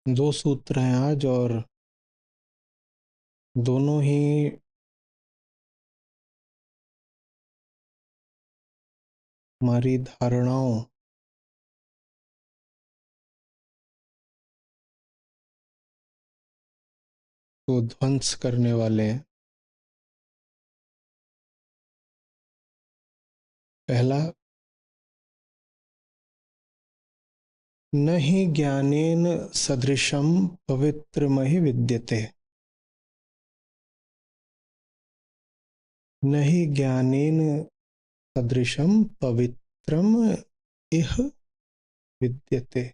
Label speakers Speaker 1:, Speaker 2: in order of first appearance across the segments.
Speaker 1: दो सूत्र हैं आज और दोनों ही हमारी धारणाओं को ध्वंस करने वाले हैं। पहला, न हि ज्ञानेन सदृशं पवित्रमहि विद्यते। न हि ज्ञानेन सदृशं पवित्रम इह विद्यते।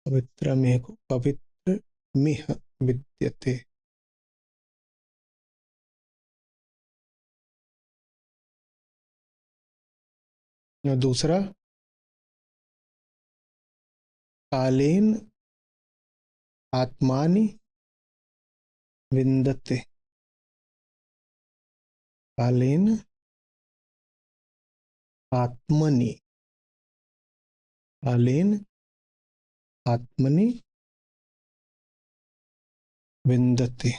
Speaker 1: पवित्रमेह को पवित्रमिह विद्यते। और दूसरा, कालेन आत्मानि विन्दते। कालेन आत्मनि, कालेन आत्मनि विन्दते।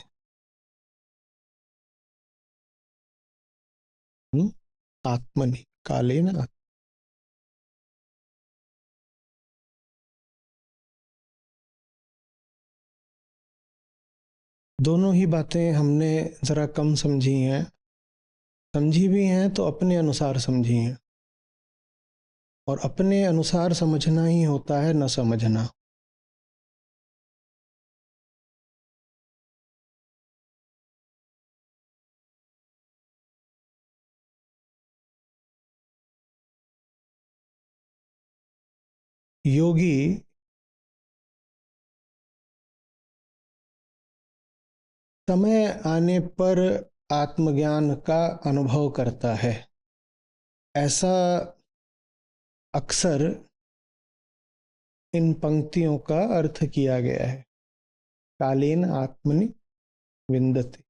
Speaker 1: आत्मनि, कालेन दोनों ही बातें हमने ज़रा कम समझी हैं। समझी भी हैं तो अपने अनुसार समझी हैं, और अपने अनुसार समझना ही होता है न समझना। योगी समय आने पर आत्मज्ञान का अनुभव करता है, ऐसा अक्सर इन पंक्तियों का अर्थ किया गया है। कालेन आत्मनि विन्दते,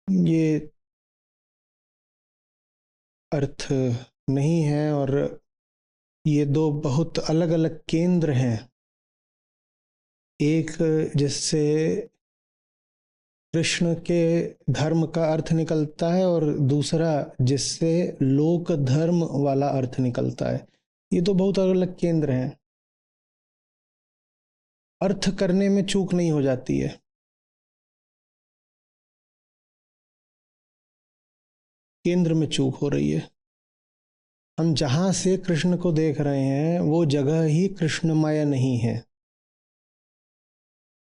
Speaker 1: ये अर्थ नहीं है, और ये दो बहुत अलग अलग केंद्र हैं। एक जिससे कृष्ण के धर्म का अर्थ निकलता है, और दूसरा जिससे लोक धर्म वाला अर्थ निकलता है। ये तो बहुत अलग अलग केंद्र हैं। अर्थ करने में चूक नहीं हो जाती है, केंद्र में चूक हो रही है। हम जहां से कृष्ण को देख रहे हैं वो जगह ही कृष्णमय नहीं है।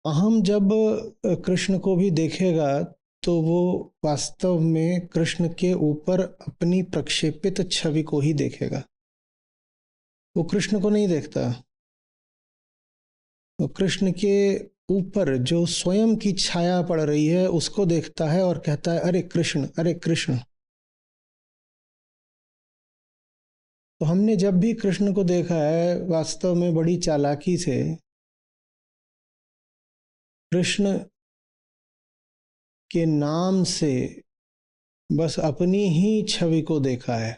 Speaker 1: हम जब कृष्ण को भी देखेगा तो वो वास्तव में कृष्ण के ऊपर अपनी प्रक्षेपित छवि को ही देखेगा, वो कृष्ण को नहीं देखता। वो कृष्ण के ऊपर जो स्वयं की छाया पड़ रही है उसको देखता है और कहता है, अरे कृष्ण, अरे कृष्ण। तो हमने जब भी कृष्ण को देखा है वास्तव में बड़ी चालाकी से कृष्ण के नाम से बस अपनी ही छवि को देखा है,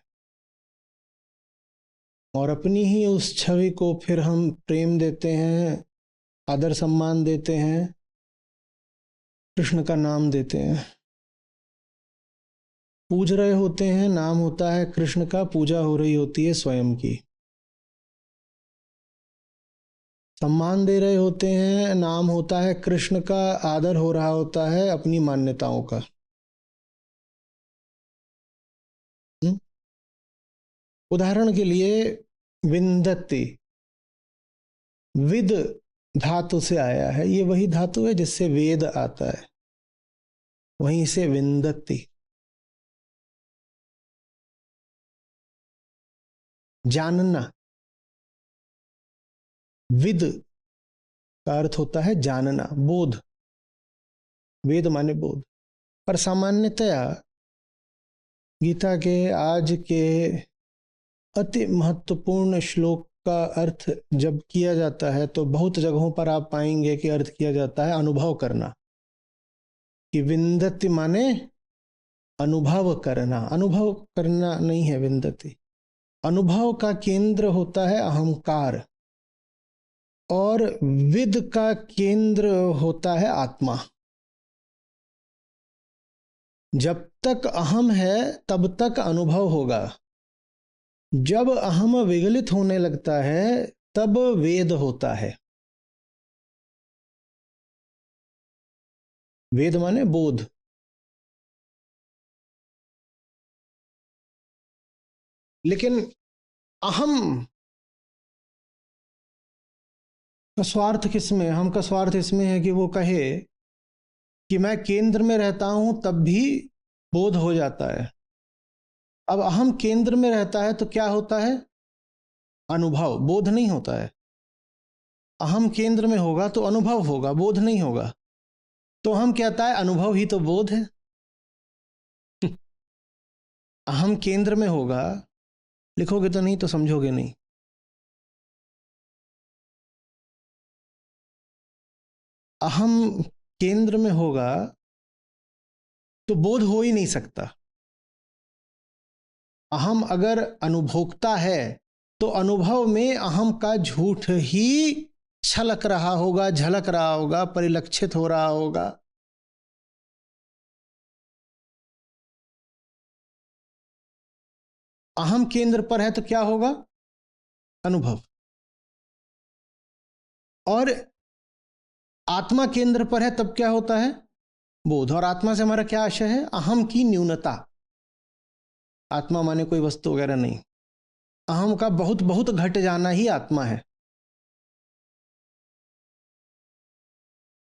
Speaker 1: और अपनी ही उस छवि को फिर हम प्रेम देते हैं, आदर सम्मान देते हैं, कृष्ण का नाम देते हैं, पूज रहे होते हैं। नाम होता है कृष्ण का, पूजा हो रही होती है स्वयं की। सम्मान दे रहे होते हैं, नाम होता है कृष्ण का, आदर हो रहा होता है अपनी मान्यताओं का। उदाहरण के लिए विन्दति, विद धातु से आया है। ये वही धातु है जिससे वेद आता है, वहीं से विन्दति। जानना, विद का अर्थ होता है जानना, बोध। वेद माने बोध। पर सामान्यतया गीता के आज के अति महत्वपूर्ण श्लोक का अर्थ जब किया जाता है तो बहुत जगहों पर आप पाएंगे कि अर्थ किया जाता है अनुभव करना, कि विन्दति माने अनुभव करना नहीं है विन्दति। अनुभव का केंद्र होता है अहंकार और विद का केंद्र होता है आत्मा। जब तक अहम है तब तक अनुभव होगा। जब अहम विगलित होने लगता है तब वेद होता है। वेद माने बोध। लेकिन अहम का स्वार्थ किसमें? हम का स्वार्थ इसमें है कि वो कहे कि मैं केंद्र में रहता हूं तब भी बोध हो जाता है। अब अहम केंद्र में रहता है तो क्या होता है? अनुभव, बोध नहीं होता है। अहम केंद्र में होगा तो अनुभव होगा, बोध नहीं होगा। तो हम कहता है अनुभव ही तो बोध है। अहम केंद्र में होगा, लिखोगे तो नहीं तो समझोगे नहीं। अहम केंद्र में होगा तो बोध हो ही नहीं सकता। अहम अगर अनुभोक्ता है तो अनुभव में अहम का झूठ ही छलक रहा होगा, झलक रहा होगा, परिलक्षित हो रहा होगा। अहम केंद्र पर है तो क्या होगा? अनुभव। और आत्मा केंद्र पर है तब क्या होता है? बोध। और आत्मा से हमारा क्या आशय है? अहम की न्यूनता। आत्मा माने कोई वस्तु वगैरह नहीं, अहम का बहुत बहुत घट जाना ही आत्मा है।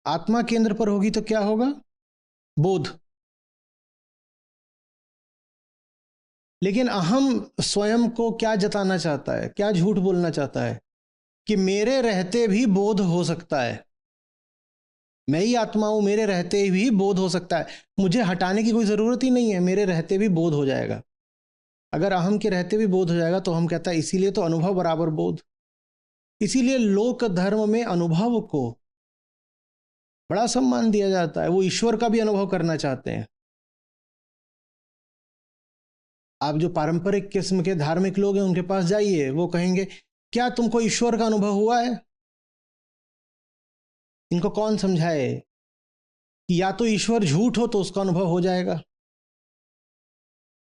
Speaker 1: आत्मा केंद्र पर होगी तो क्या होगा? बोध। लेकिन अहम स्वयं को क्या जताना चाहता है, क्या झूठ बोलना चाहता है? कि मेरे रहते भी बोध हो सकता है। मैं ही आत्मा हूं, मेरे रहते भी बोध हो सकता है। मुझे हटाने की कोई जरूरत ही नहीं है, मेरे रहते भी बोध हो जाएगा। अगर अहम के रहते भी बोध हो जाएगा तो हम कहता है इसीलिए तो अनुभव बराबर बोध। इसीलिए लोक धर्म में अनुभव को बड़ा सम्मान दिया जाता है। वो ईश्वर का भी अनुभव करना चाहते हैं। आप जो पारंपरिक किस्म के धार्मिक लोग हैं उनके पास जाइए, वो कहेंगे क्या तुमको ईश्वर का अनुभव हुआ है? इनको कौन समझाए कि या तो ईश्वर झूठ हो तो उसका अनुभव हो जाएगा,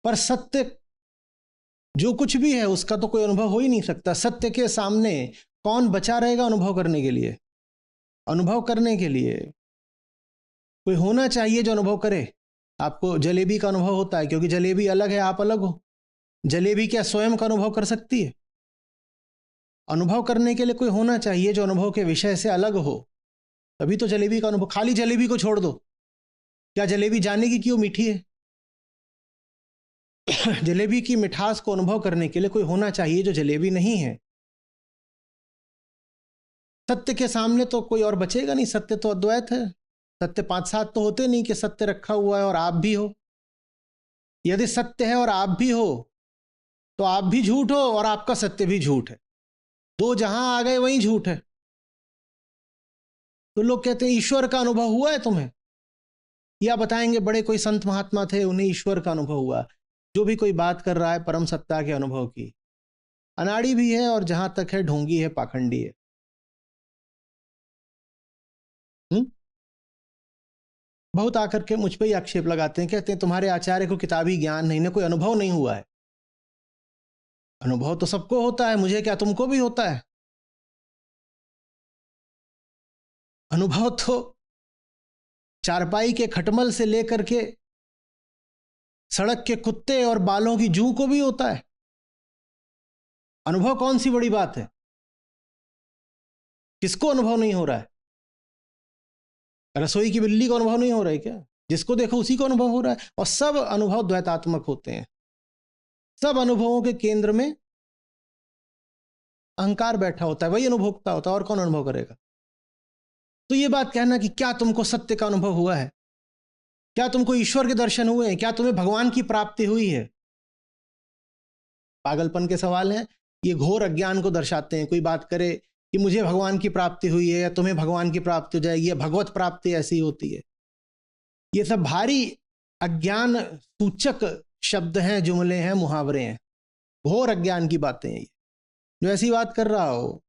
Speaker 1: पर सत्य जो कुछ भी है उसका तो कोई अनुभव हो ही नहीं सकता। सत्य के सामने कौन बचा रहेगा अनुभव करने के लिए? अनुभव करने के लिए कोई होना चाहिए जो अनुभव करे। आपको जलेबी का अनुभव होता है क्योंकि जलेबी अलग है, आप अलग हो। जलेबी क्या स्वयं का अनुभव कर सकती है? अनुभव करने के लिए कोई होना चाहिए जो अनुभव के विषय से अलग हो, तभी तो जलेबी का अनुभव। खाली जलेबी को छोड़ दो, क्या जलेबी जानेगी क्यों मीठी है? जलेबी की मिठास को अनुभव करने के लिए कोई होना चाहिए जो जलेबी नहीं है। सत्य के सामने तो कोई और बचेगा नहीं, सत्य तो अद्वैत है। सत्य पांच सात तो होते नहीं कि सत्य रखा हुआ है और आप भी हो। यदि सत्य है और आप भी हो तो आप भी झूठ हो और आपका सत्य भी झूठ है। दो जहां आ गए वहीं झूठ है। तो लोग कहते हैं ईश्वर का अनुभव हुआ है तुम्हें? या बताएंगे बड़े कोई संत महात्मा थे उन्हें ईश्वर का अनुभव हुआ। जो भी कोई बात कर रहा है परम सत्ता के अनुभव की, अनाड़ी भी है और जहां तक है ढोंगी है, पाखंडी है। बहुत आकर के मुझ पे ही आक्षेप लगाते हैं, कहते हैं तुम्हारे आचार्य को किताबी ज्ञान नहीं, ना कोई अनुभव नहीं हुआ है। अनुभव तो सबको होता है, मुझे क्या तुमको भी होता है। अनुभव तो चारपाई के खटमल से लेकर के सड़क के कुत्ते और बालों की जू को भी होता है। अनुभव कौन सी बड़ी बात है? किसको अनुभव नहीं हो रहा है? रसोई की बिल्ली को अनुभव नहीं हो रहा है क्या? जिसको देखो उसी को अनुभव हो रहा है। और सब अनुभव द्वैतात्मक होते हैं। सब अनुभवों के केंद्र में अहंकार बैठा होता है, वही अनुभोक्ता होता है, और कौन अनुभव करेगा? तो ये बात कहना कि क्या तुमको सत्य का अनुभव हुआ है, क्या तुमको ईश्वर के दर्शन हुए हैं, क्या तुम्हें भगवान की प्राप्ति हुई है, पागलपन के सवाल हैं। ये घोर अज्ञान को दर्शाते हैं। कोई बात करे कि मुझे भगवान की प्राप्ति हुई है या तुम्हें भगवान की प्राप्ति हो जाएगी या भगवत प्राप्ति ऐसी होती है, ये सब भारी अज्ञान सूचक शब्द हैं, जुमले हैं, मुहावरे हैं, घोर अज्ञान की बातें हैं। जो ऐसी बात कर रहा हो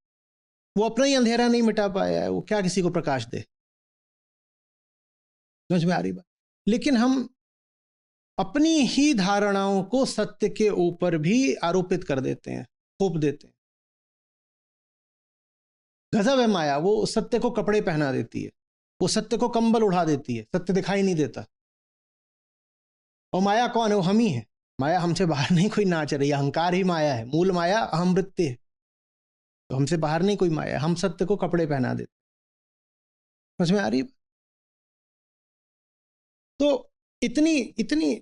Speaker 1: वो अपना ही अंधेरा नहीं मिटा पाया है, वो क्या किसी को प्रकाश दे? समझ में आ रही बात? लेकिन हम अपनी ही धारणाओं को सत्य के ऊपर भी आरोपित कर देते हैं, थोप देते हैं। गजब है माया, वो सत्य को कपड़े पहना देती है, वो सत्य को कंबल उड़ा देती है, सत्य दिखाई नहीं देता। और माया कौन है? वो हम ही है। माया हमसे बाहर नहीं कोई नाच रही, अहंकार ही माया है, मूल माया अहम वृत्ति है। तो हमसे बाहर नहीं कोई माया, हम सत्य को कपड़े पहना देते। समझ में आ रही? तो इतनी इतनी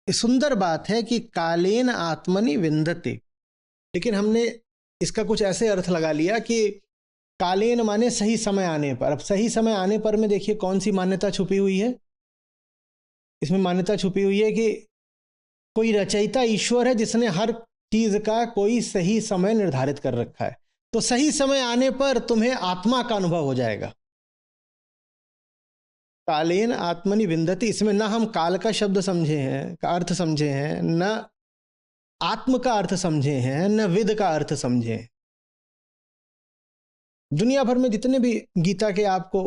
Speaker 1: सुंदर बात है कि कालेन आत्मनि विंदते, लेकिन हमने इसका कुछ ऐसे अर्थ लगा लिया कि कालेन माने सही समय आने पर। अब सही समय आने पर में देखिए कौन सी मान्यता छुपी हुई है इसमें? मान्यता छुपी हुई है कि कोई रचयिता ईश्वर है जिसने हर चीज का कोई सही समय निर्धारित कर रखा है। तो सही समय आने पर तुम्हें आत्मा का अनुभव हो जाएगा। कालेन आत्मनि विंदति, इसमें ना हम काल का शब्द समझे हैं, का अर्थ समझे हैं, न आत्म का अर्थ समझे हैं, न विद का अर्थ समझे हैं। दुनिया भर में जितने भी गीता के आपको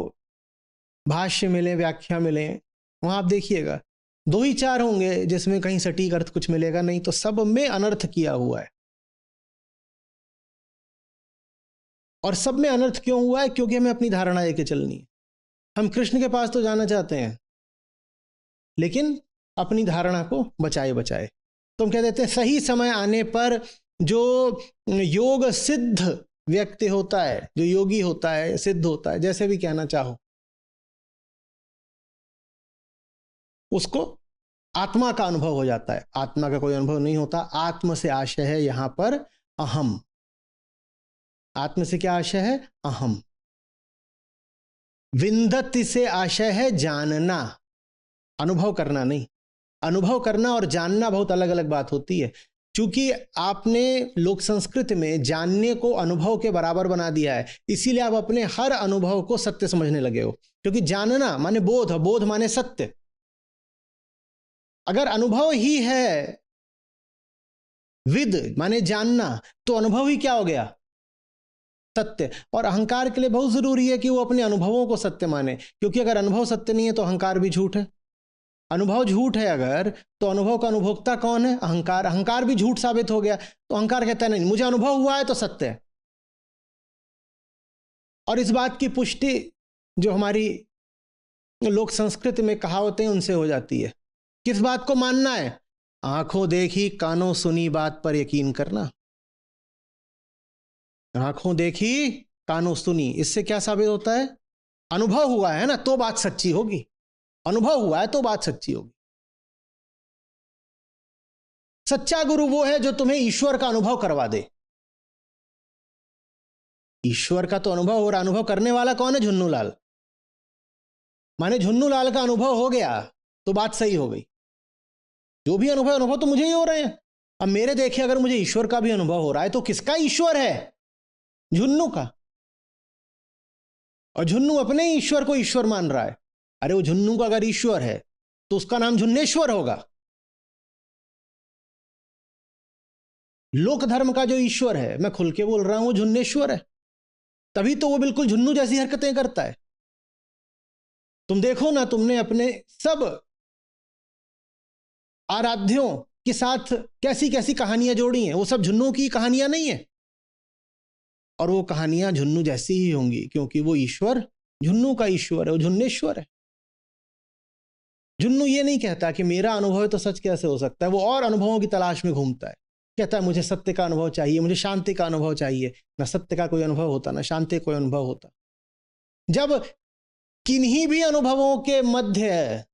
Speaker 1: भाष्य मिले, व्याख्या मिले, वहां आप देखिएगा 2 ही 4 होंगे जिसमें कहीं सटीक अर्थ कुछ मिलेगा, नहीं तो सब में अनर्थ किया हुआ है। और सब में अनर्थ क्यों हुआ है? क्योंकि हमें अपनी धारणा लेके चलनी है। हम कृष्ण के पास तो जाना चाहते हैं, लेकिन अपनी धारणा को बचाए बचाए। तो हम कह देते हैं सही समय आने पर जो योग सिद्ध व्यक्ति होता है, जो योगी होता है, सिद्ध होता है, जैसे भी कहना चाहो, उसको आत्मा का अनुभव हो जाता है। आत्मा का कोई अनुभव नहीं होता। आत्म से आशय है यहां पर अहम। आत्म से क्या आशय है? अहम। विंदति से आशय है जानना, अनुभव करना नहीं। अनुभव करना और जानना बहुत अलग अलग बात होती है। क्योंकि आपने लोक संस्कृति में जानने को अनुभव के बराबर बना दिया है, इसीलिए आप अपने हर अनुभव को सत्य समझने लगे हो। क्योंकि जानना माने बोध, बोध माने सत्य। अगर अनुभव ही है, विद माने जानना, तो अनुभव ही क्या हो गया? सत्य। और अहंकार के लिए बहुत जरूरी है कि वो अपने अनुभवों को सत्य माने, क्योंकि अगर अनुभव सत्य नहीं है तो अहंकार भी झूठ है। अनुभव झूठ है अगर, तो अनुभव का अनुभोक्ता कौन है? अहंकार। अहंकार भी झूठ साबित हो गया, तो अहंकार कहता है नहीं, मुझे अनुभव हुआ है तो सत्य है। और इस बात की पुष्टि जो हमारी लोक संस्कृति में कहावतें उनसे हो जाती है। किस बात को मानना है? आंखों देखी कानों सुनी बात पर यकीन करना। आंखों देखी कानों सुनी, इससे क्या साबित होता है? अनुभव हुआ है ना, तो बात सच्ची होगी। अनुभव हुआ है तो बात सच्ची होगी। सच्चा गुरु वो है जो तुम्हें ईश्वर का अनुभव करवा दे। ईश्वर का तो अनुभव हो रहा, अनुभव करने वाला कौन है? झुन्नू लाल। माने झुन्नू लाल का अनुभव हो गया तो बात सही हो गई। जो भी अनुभव तो मुझे ही हो रहे हैं। अब मेरे देखे अगर मुझे ईश्वर का भी अनुभव हो रहा है तो किसका ईश्वर है? झुन्नू का। और झुन्नू अपने ईश्वर को ईश्वर मान रहा है। अरे वो झुन्नू का अगर ईश्वर है तो उसका नाम झुन्नेश्वर होगा। लोक धर्म का जो ईश्वर है, मैं खुल के बोल रहा हूं, वो झुन्नेश्वर है। तभी तो वो बिल्कुल झुन्नू जैसी हरकतें करता है। तुम देखो ना, तुमने अपने सब आराध्यों के साथ कैसी कैसी कहानियां जोड़ी हैं, वो सब झुन्नू की कहानियां नहीं है। और वो कहानियां झुन्नू जैसी ही होंगी, क्योंकि वो ईश्वर झुन्नू का ईश्वर है, वो झुन्नेश्वर है। झुन्नू ये नहीं कहता कि मेरा अनुभव तो सच कैसे हो सकता है, वो और अनुभवों की तलाश में घूमता है। कहता है मुझे सत्य का अनुभव चाहिए, मुझे शांति का अनुभव चाहिए। ना सत्य का कोई अनुभव होता, ना शांति का कोई अनुभव होता। जब किन्हीं भी अनुभवों के मध्य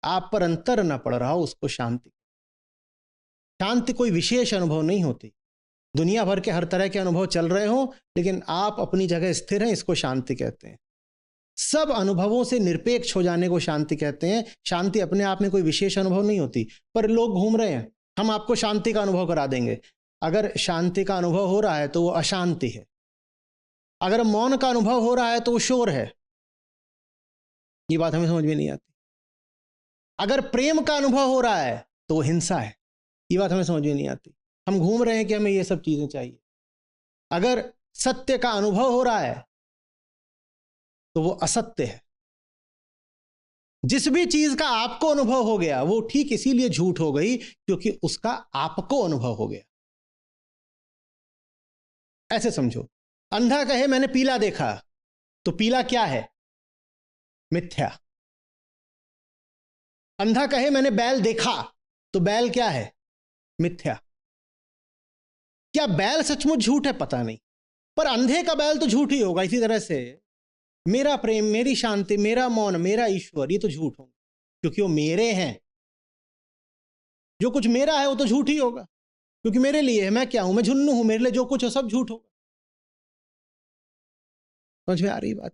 Speaker 1: आप पर अंतर न पड़ रहा हो, उसको शांति। शांति कोई विशेष अनुभव नहीं होती। दुनिया भर के हर तरह के अनुभव चल रहे हो, लेकिन आप अपनी जगह स्थिर हैं, इसको शांति कहते हैं। सब अनुभवों से निरपेक्ष हो जाने को शांति कहते हैं। शांति अपने आप में कोई विशेष अनुभव नहीं होती। पर लोग घूम रहे हैं, हम आपको शांति का अनुभव करा देंगे। अगर शांति का अनुभव हो रहा है तो वो अशांति है। अगर मौन का अनुभव हो रहा है तो वो शोर है। ये बात हमें समझ में नहीं आती। अगर प्रेम का अनुभव हो रहा है तो वो हिंसा है। ये बात हमें समझ में नहीं आती। हम घूम रहे हैं कि हमें ये सब चीजें चाहिए। अगर सत्य का अनुभव हो रहा है तो वो असत्य है। जिस भी चीज का आपको अनुभव हो गया वो ठीक इसीलिए झूठ हो गई क्योंकि उसका आपको अनुभव हो गया। ऐसे समझो, अंधा कहे मैंने पीला देखा, तो पीला क्या है? मिथ्या। अंधा कहे मैंने बैल देखा, तो बैल क्या है? मिथ्या। क्या बैल सचमुच झूठ है? पता नहीं, पर अंधे का बैल तो झूठ ही होगा। इसी तरह से मेरा प्रेम, मेरी शांति, मेरा मौन, मेरा ईश्वर, ये तो झूठ होगा क्योंकि वो मेरे हैं। जो कुछ मेरा है वो तो झूठ ही होगा क्योंकि मेरे लिए है। मैं क्या हूं? मैं झुन्नू हूं। मेरे लिए जो कुछ हो सब झूठ होगा। समझ में आ रही बात?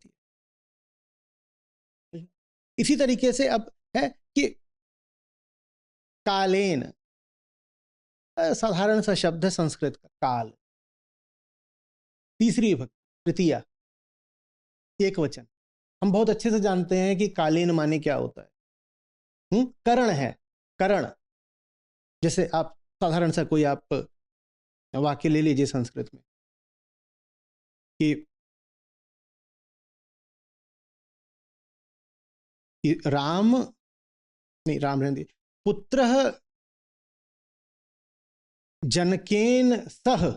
Speaker 1: इसी तरीके से अब है कि कालेन, साधारण सा शब्द है संस्कृत का, काल। तीसरी विभक्ति, तृतीया, एक वचन। हम बहुत अच्छे से जानते हैं कि कालीन माने क्या होता है। करण है, करण। जैसे आप साधारण सा कोई आप वाक्य ले लीजिए संस्कृत में कि राम, नहीं राम रहने दीजिए, पुत्र जनकेन सह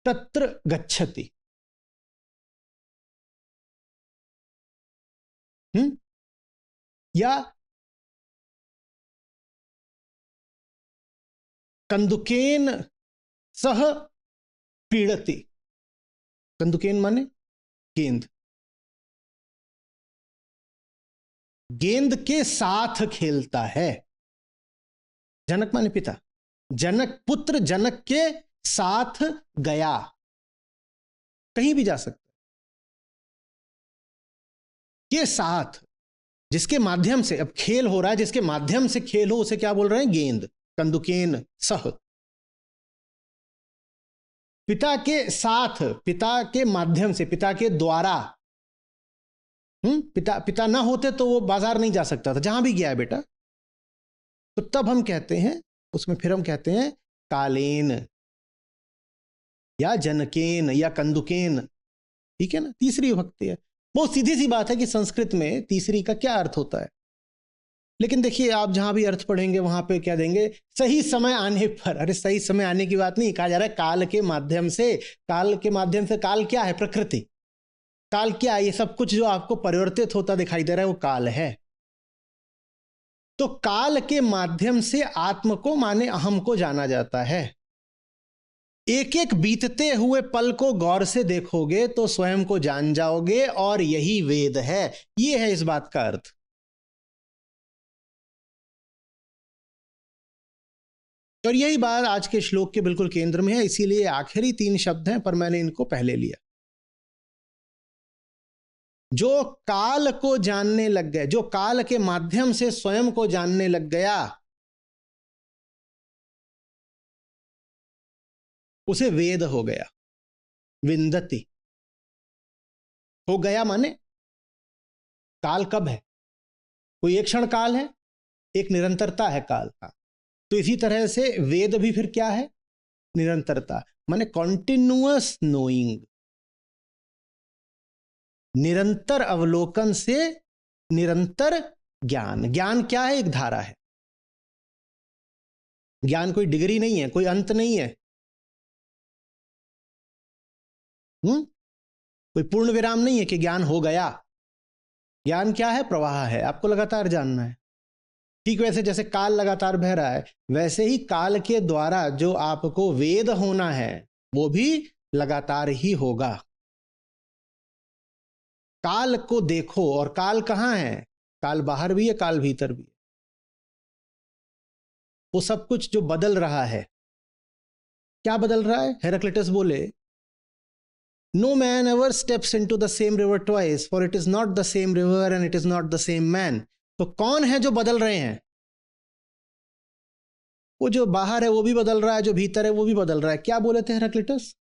Speaker 1: तत्र गच्छति। या कंदुकेन सह क्रीडति। कंदुकेन माने गेंद, गेंद के साथ खेलता है। जनक माने पिता, जनक, पुत्र जनक के साथ गया। कहीं भी जा सकता के साथ, जिसके माध्यम से अब खेल हो रहा है, जिसके माध्यम से खेल हो उसे क्या बोल रहे हैं? गेंद। कंदुकेन सह, पिता के साथ, पिता के माध्यम से, पिता के द्वारा। पिता ना होते तो वो बाजार नहीं जा सकता था, जहां भी गया है बेटा। तो तब हम कहते हैं उसमें, फिर हम कहते हैं कालेन या जनकेन या कंदुकेन। ठीक है ना? तीसरी विभक्ति है। बहुत सीधी सी बात है कि संस्कृत में तीसरी का क्या अर्थ होता है। लेकिन देखिए, आप जहां भी अर्थ पढ़ेंगे वहां पे क्या देंगे? सही समय आने पर। अरे सही समय आने की बात नहीं, कहा जा रहा है काल के माध्यम से। काल के माध्यम से, काल क्या है? प्रकृति। काल क्या है? ये सब कुछ जो आपको परिवर्तित होता दिखाई दे रहा है वो काल है। तो काल के माध्यम से आत्म को माने अहम को जाना जाता है। एक एक बीतते हुए पल को गौर से देखोगे तो स्वयं को जान जाओगे, और यही वेद है। ये है इस बात का अर्थ। और यही बात आज के श्लोक के बिल्कुल केंद्र में है। इसीलिए आखिरी 3 शब्द हैं, पर मैंने इनको पहले लिया। जो काल को जानने लग गए, जो काल के माध्यम से स्वयं को जानने लग गया, उसे वेद हो गया। विंदति, हो गया माने काल कब है? कोई एक क्षण काल है, एक निरंतरता है काल का। तो इसी तरह से वेद भी फिर क्या है? निरंतरता, माने कॉन्टिन्यूअस नोइंग। निरंतर अवलोकन से निरंतर ज्ञान। ज्ञान क्या है? एक धारा है। ज्ञान कोई डिग्री नहीं है, कोई अंत नहीं है। कोई पूर्ण विराम नहीं है कि ज्ञान हो गया। ज्ञान क्या है? प्रवाह है, आपको लगातार जानना है। ठीक वैसे जैसे काल लगातार बह रहा है, वैसे ही काल के द्वारा जो आपको वेद होना है वो भी लगातार ही होगा। काल को देखो, और काल कहां है? काल बाहर भी है, काल भीतर भी है। वो सब कुछ जो बदल रहा है, क्या बदल रहा है? हेराक्लिटस बोले, no man ever steps into the same river twice, for it is not the same river and it is not the same man. तो कौन है जो बदल रहे हैं? वो जो बाहर है वो भी बदल रहा है, जो भीतर है वो भी बदल रहा है। क्या बोले थे हेराक्लिटस?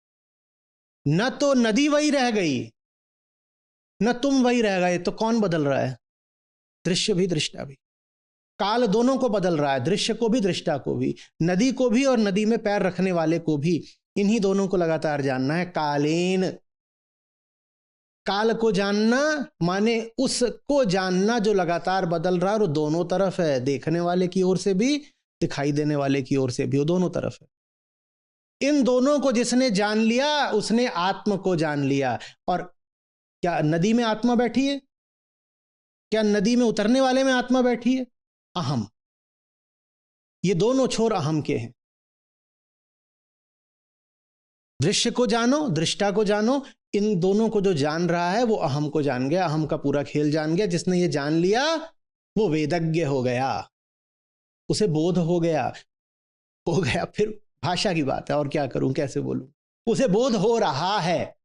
Speaker 1: न तो नदी वही रह गई, न तुम वही रह गए, तो कौन बदल रहा है? दृश्य भी दृष्टा भी। काल दोनों को बदल रहा है, दृश्य को भी दृष्टा को भी, नदी को भी और नदी में पैर रखने वाले को भी। इन्हीं दोनों को लगातार जानना है। कालेन, काल को जानना माने उसको जानना जो लगातार बदल रहा है, और दोनों तरफ है, देखने वाले की ओर से भी, दिखाई देने वाले की ओर से भी, वो दोनों तरफ है। इन दोनों को जिसने जान लिया उसने आत्म को जान लिया। और क्या नदी में आत्मा बैठी है? क्या नदी में उतरने वाले में आत्मा बैठी है? अहम। ये दोनों छोर अहम के हैं। दृश्य को जानो, दृष्टा को जानो, इन दोनों को जो जान रहा है वो अहम को जान गया, अहम का पूरा खेल जान गया। जिसने ये जान लिया वो वेदज्ञ हो गया, उसे बोध हो गया। फिर भाषा की बात है, और क्या करूं, कैसे बोलूं। उसे बोध हो रहा है।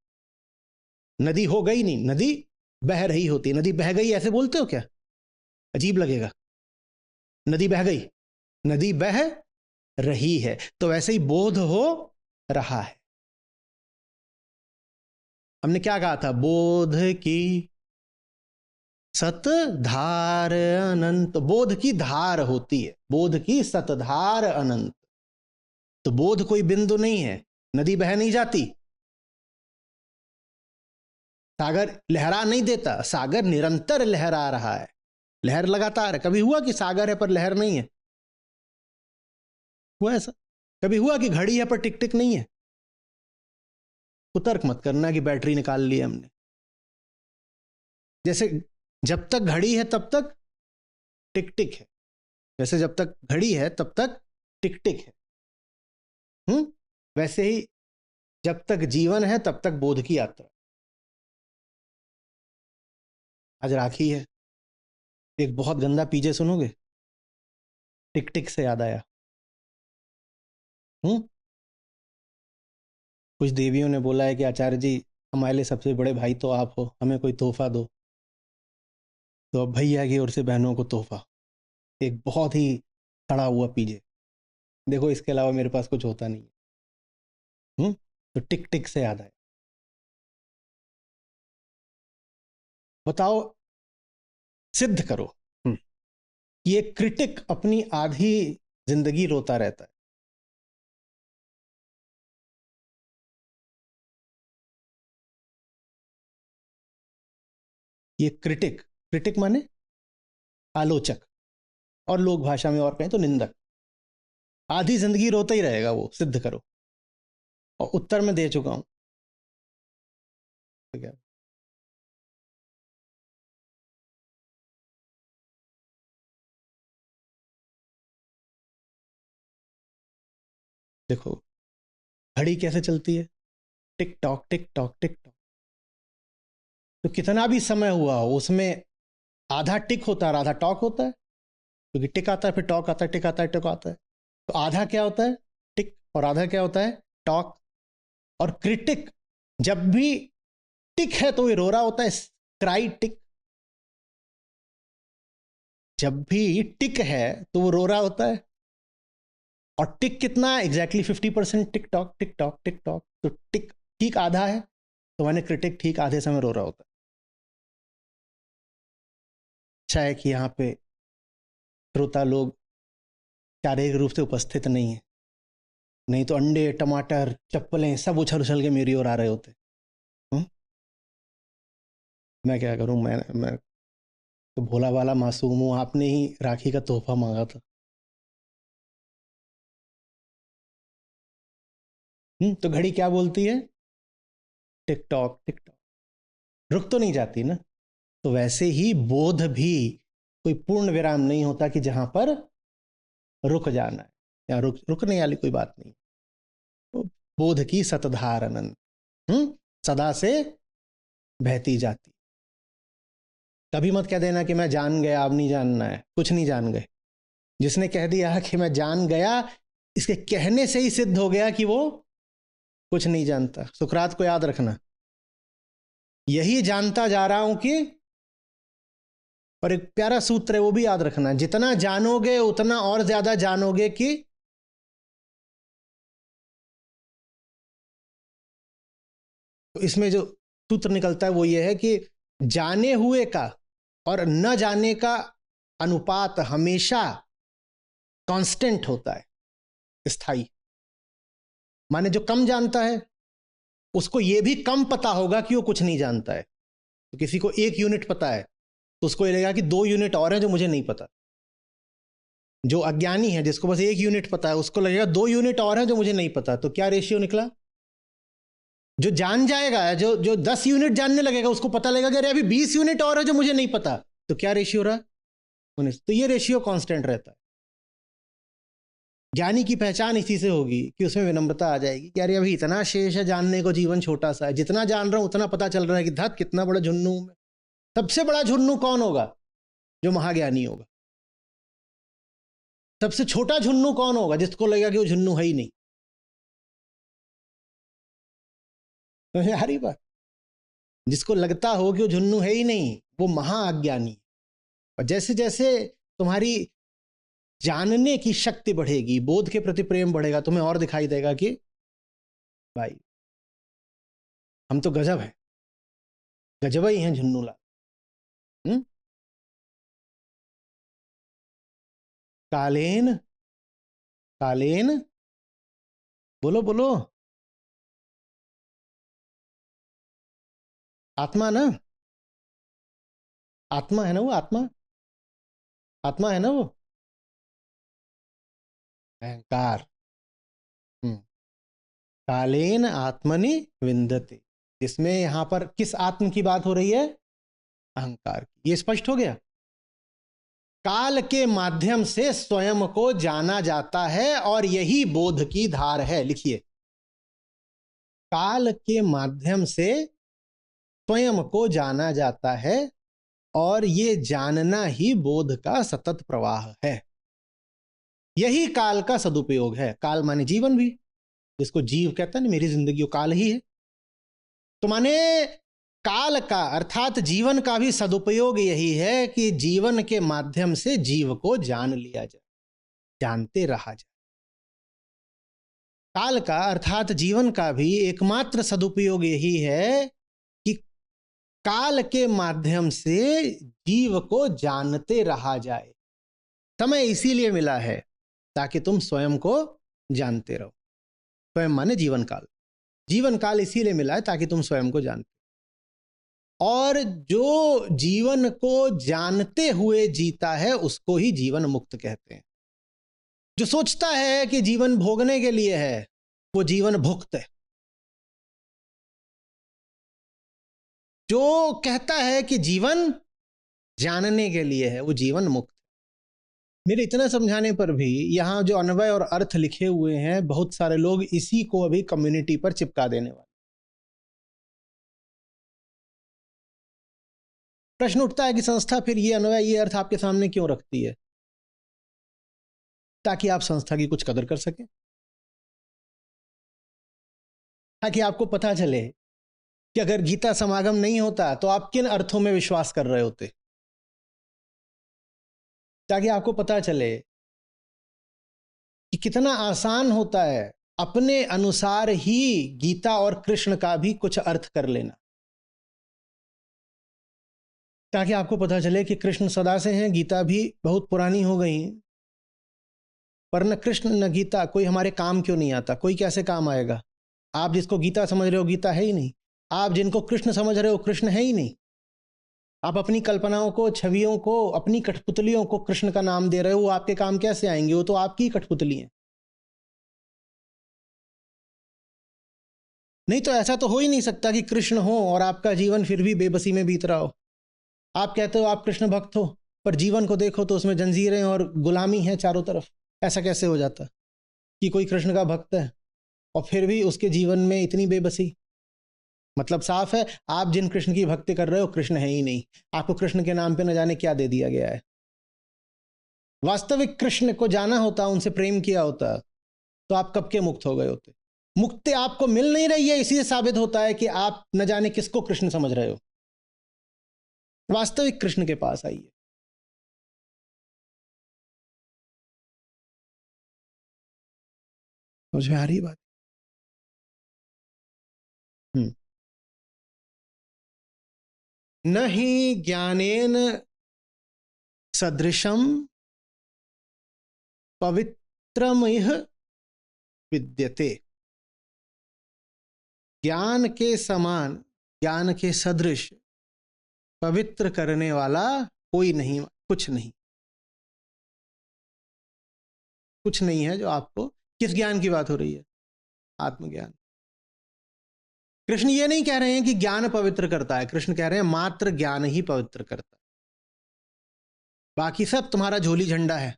Speaker 1: नदी हो गई नहीं, नदी बह रही होती। नदी बह गई ऐसे बोलते हो क्या? अजीब लगेगा। नदी बह गई, नदी बह रही है। तो वैसे ही बोध हो रहा है। हमने क्या कहा था? बोध की सतधार अनंत। बोध की धार होती है, बोध की सतधार अनंत। तो बोध कोई बिंदु नहीं है, नदी बह नहीं जाती, सागर लहरा नहीं देता, सागर निरंतर लहरा रहा है, लहर लगातार है। कभी हुआ कि सागर है पर लहर नहीं है? हुआ ऐसा? कभी हुआ कि घड़ी है पर टिक टिक नहीं है? कुतर्क मत करना कि बैटरी निकाल ली हमने। जैसे जब तक घड़ी है तब तक टिक टिक है, वैसे जब तक घड़ी है तब तक टिक टिक है। वैसे ही जब तक जीवन है तब तक बोध की यात्रा। आज राखी है, एक बहुत गंदा पीजे सुनोगे? टिक टिक से याद आया। कुछ देवियों ने बोला है कि आचार्य जी हमारे लिए सबसे बड़े भाई तो आप हो, हमें कोई तोहफा दो। तो अब भैया की ओर से बहनों को तोहफा, एक बहुत ही सड़ा हुआ पीजे। देखो इसके अलावा मेरे पास कुछ होता नहीं है। तो टिक टिक से याद आया। बताओ, सिद्ध करो कि एक क्रिटिक अपनी आधी जिंदगी रोता रहता है। ये क्रिटिक, क्रिटिक माने आलोचक, और लोक भाषा में और कहें तो निंदक। आधी जिंदगी रोता ही रहेगा वो, सिद्ध करो। और उत्तर में दे चुका हूं। तो क्या, देखो घड़ी कैसे चलती है? Tick tock tick tock tick tock. तो कितना भी समय हुआ हो उसमें आधा टिक होता है, आधा टॉक होता है। क्योंकि टिक आता है, फिर टॉक आता है, टिक आता है, टिक आता है। तो आधा क्या होता है? टिक, और आधा क्या होता है? टॉक। और क्रिटिक जब भी टिक है तो ये रो रहा होता है, क्राई टिक। जब भी टिक है तो वो रो रहा होता है। और टिक कितना? Exactly 50%। Tick tock tick tock tick tock. तो टिक ठीक आधा है, तो मैंने क्रिटिक ठीक आधे समय रो रहा होता है। अच्छा है कि यहाँ पे श्रोता लोग शारीरिक रूप से उपस्थित नहीं है, नहीं तो अंडे टमाटर चप्पलें सब उछल उछल के मेरी ओर आ रहे होते। मैं क्या करूं, मैं तो भोला भाला मासूम हूं। आपने ही राखी का तोहफा मांगा था। तो घड़ी क्या बोलती है? टिक टॉक टिक टॉक, रुक तो नहीं जाती ना। तो वैसे ही बोध भी कोई पूर्ण विराम नहीं होता कि जहां पर रुक जाना है, या रुकने वाली कोई बात नहीं। तो बोध की सतधार अनंत, सदा से बहती जाती। कभी मत कह देना कि मैं जान गया, अब नहीं जानना है। कुछ नहीं जान गए। जिसने कह दिया कि मैं जान गया, इसके कहने से ही सिद्ध हो गया कि वो कुछ नहीं जानता। सुकरात को याद रखना, यही जानता जा रहा हूं कि, और एक प्यारा सूत्र है वो भी याद रखना, जितना जानोगे उतना और ज्यादा जानोगे कि। तो इसमें जो सूत्र निकलता है वो ये है कि जाने हुए का और न जाने का अनुपात हमेशा कांस्टेंट होता है, स्थायी। माने जो कम जानता है उसको यह भी कम पता होगा कि वो कुछ नहीं जानता है। तो किसी को 1 यूनिट पता है तो उसको ये लगेगा कि 2 यूनिट और हैं जो मुझे नहीं पता। जो अज्ञानी है, जिसको बस 1 यूनिट पता है, उसको लगेगा 2 यूनिट और हैं जो मुझे नहीं पता। तो क्या रेशियो निकला? जो जान जाएगा, जो जो 10 यूनिट जानने लगेगा, उसको पता लगेगा कि अरे अभी 20 यूनिट और है जो मुझे नहीं पता। तो क्या रेशियो रहा? 19। तो ये रेशियो कांस्टेंट रहता है। ज्ञानी की पहचान इसी से होगी कि उसमें विनम्रता आ जाएगी कि अरे अभी इतना शेष है जानने को, जीवन छोटा सा है, जितना जान रहा हूं उतना पता चल रहा है कि धत कितना बड़ा झुन्नू में। सबसे बड़ा झुन्नू कौन होगा? जो महाज्ञानी होगा। सबसे छोटा झुन्नू कौन होगा? जिसको लगेगा कि वो झुन्नू है ही नहीं। तो यारी बात, जिसको लगता हो कि वो झुन्नू है ही नहीं, वो महाअज्ञानी। और जैसे जैसे तुम्हारी जानने की शक्ति बढ़ेगी, बोध के प्रति प्रेम बढ़ेगा, तुम्हें और दिखाई देगा कि भाई हम तो गजब है, गजब ही हैं झुन्नू लाल। कालेन, कालेन, बोलो बोलो। आत्मा ना, आत्मा है ना वो, आत्मा, आत्मा है ना वो, अहंकार। हम्म। कालेन आत्मनि विंदते, इसमें यहां पर किस आत्म की बात हो रही है? अहंकार की। ये स्पष्ट हो गया। काल के माध्यम से स्वयं को जाना जाता है और यही बोध की धार है। लिखिए, काल के माध्यम से स्वयं को जाना जाता है और ये जानना ही बोध का सतत प्रवाह है। यही काल का सदुपयोग है। काल माने जीवन भी, जिसको जीव कहता है ना, मेरी जिंदगी वो काल ही है। तो माने काल का अर्थात जीवन का भी सदुपयोग यही है कि जीवन के माध्यम से जीव को जान लिया जाए, जानते रहा जाए। काल का अर्थात जीवन का भी एकमात्र सदुपयोग यही है कि काल के माध्यम से जीव को जानते रहा जाए। समय इसीलिए मिला है ताकि तुम स्वयं को जानते रहो। स्वयं माने जीवन काल। जीवन काल इसीलिए मिला है ताकि तुम स्वयं को जानते। और जो जीवन को जानते हुए जीता है उसको ही जीवन मुक्त कहते हैं। जो सोचता है कि जीवन भोगने के लिए है, वो जीवन भुक्त है। जो कहता है कि जीवन जानने के लिए है, वो जीवन मुक्त। मेरे इतना समझाने पर भी यहां जो अन्वय और अर्थ लिखे हुए हैं, बहुत सारे लोग इसी को अभी कम्युनिटी पर चिपका देने वाले। प्रश्न उठता है कि संस्था फिर ये अन्वय, ये अर्थ आपके सामने क्यों रखती है? ताकि आप संस्था की कुछ कदर कर सकें, ताकि आपको पता चले कि अगर गीता समागम नहीं होता तो आप किन अर्थों में विश्वास कर रहे होते। ताकि आपको पता चले कि कितना आसान होता है अपने अनुसार ही गीता और कृष्ण का भी कुछ अर्थ कर लेना। ताकि आपको पता चले कि कृष्ण सदा से हैं, गीता भी बहुत पुरानी हो गई, पर न कृष्ण न गीता कोई हमारे काम क्यों नहीं आता। कोई कैसे काम आएगा? आप जिसको गीता समझ रहे हो गीता है ही नहीं। आप जिनको कृष्ण समझ रहे हो कृष्ण है ही नहीं। आप अपनी कल्पनाओं को, छवियों को, अपनी कठपुतलियों को कृष्ण का नाम दे रहे हो। वो आपके काम कैसे आएंगे? वो तो आपकी कठपुतली हैं। नहीं तो ऐसा तो हो ही नहीं सकता कि कृष्ण हो और आपका जीवन फिर भी बेबसी में बीत रहा हो। आप कहते हो आप कृष्ण भक्त हो, पर जीवन को देखो तो उसमें जंजीरें और गुलामी है चारों तरफ। ऐसा कैसे हो जाता कि कोई कृष्ण का भक्त है और फिर भी उसके जीवन में इतनी बेबसी? मतलब साफ है, आप जिन कृष्ण की भक्ति कर रहे हो कृष्ण है ही नहीं। आपको कृष्ण के नाम पे न जाने क्या दे दिया गया है। वास्तविक कृष्ण को जाना होता, उनसे प्रेम किया होता, तो आप कब के मुक्त हो गए होते। मुक्ति आपको मिल नहीं रही है, इसी से साबित होता है कि आप न जाने किसको कृष्ण समझ रहे हो। वास्तविक कृष्ण के पास आइए। समझ में आ रही बात? नहीं ज्ञानेन सदृशम पवित्रमिह विद्यते। ज्ञान के समान, ज्ञान के सदृश पवित्र करने वाला कोई नहीं, कुछ नहीं, कुछ नहीं है जो आपको। किस ज्ञान की बात हो रही है? आत्मज्ञान। कृष्ण ये नहीं कह रहे हैं कि ज्ञान पवित्र करता है, कृष्ण कह रहे हैं मात्र ज्ञान ही पवित्र करता है, बाकी सब तुम्हारा झोली झंडा है।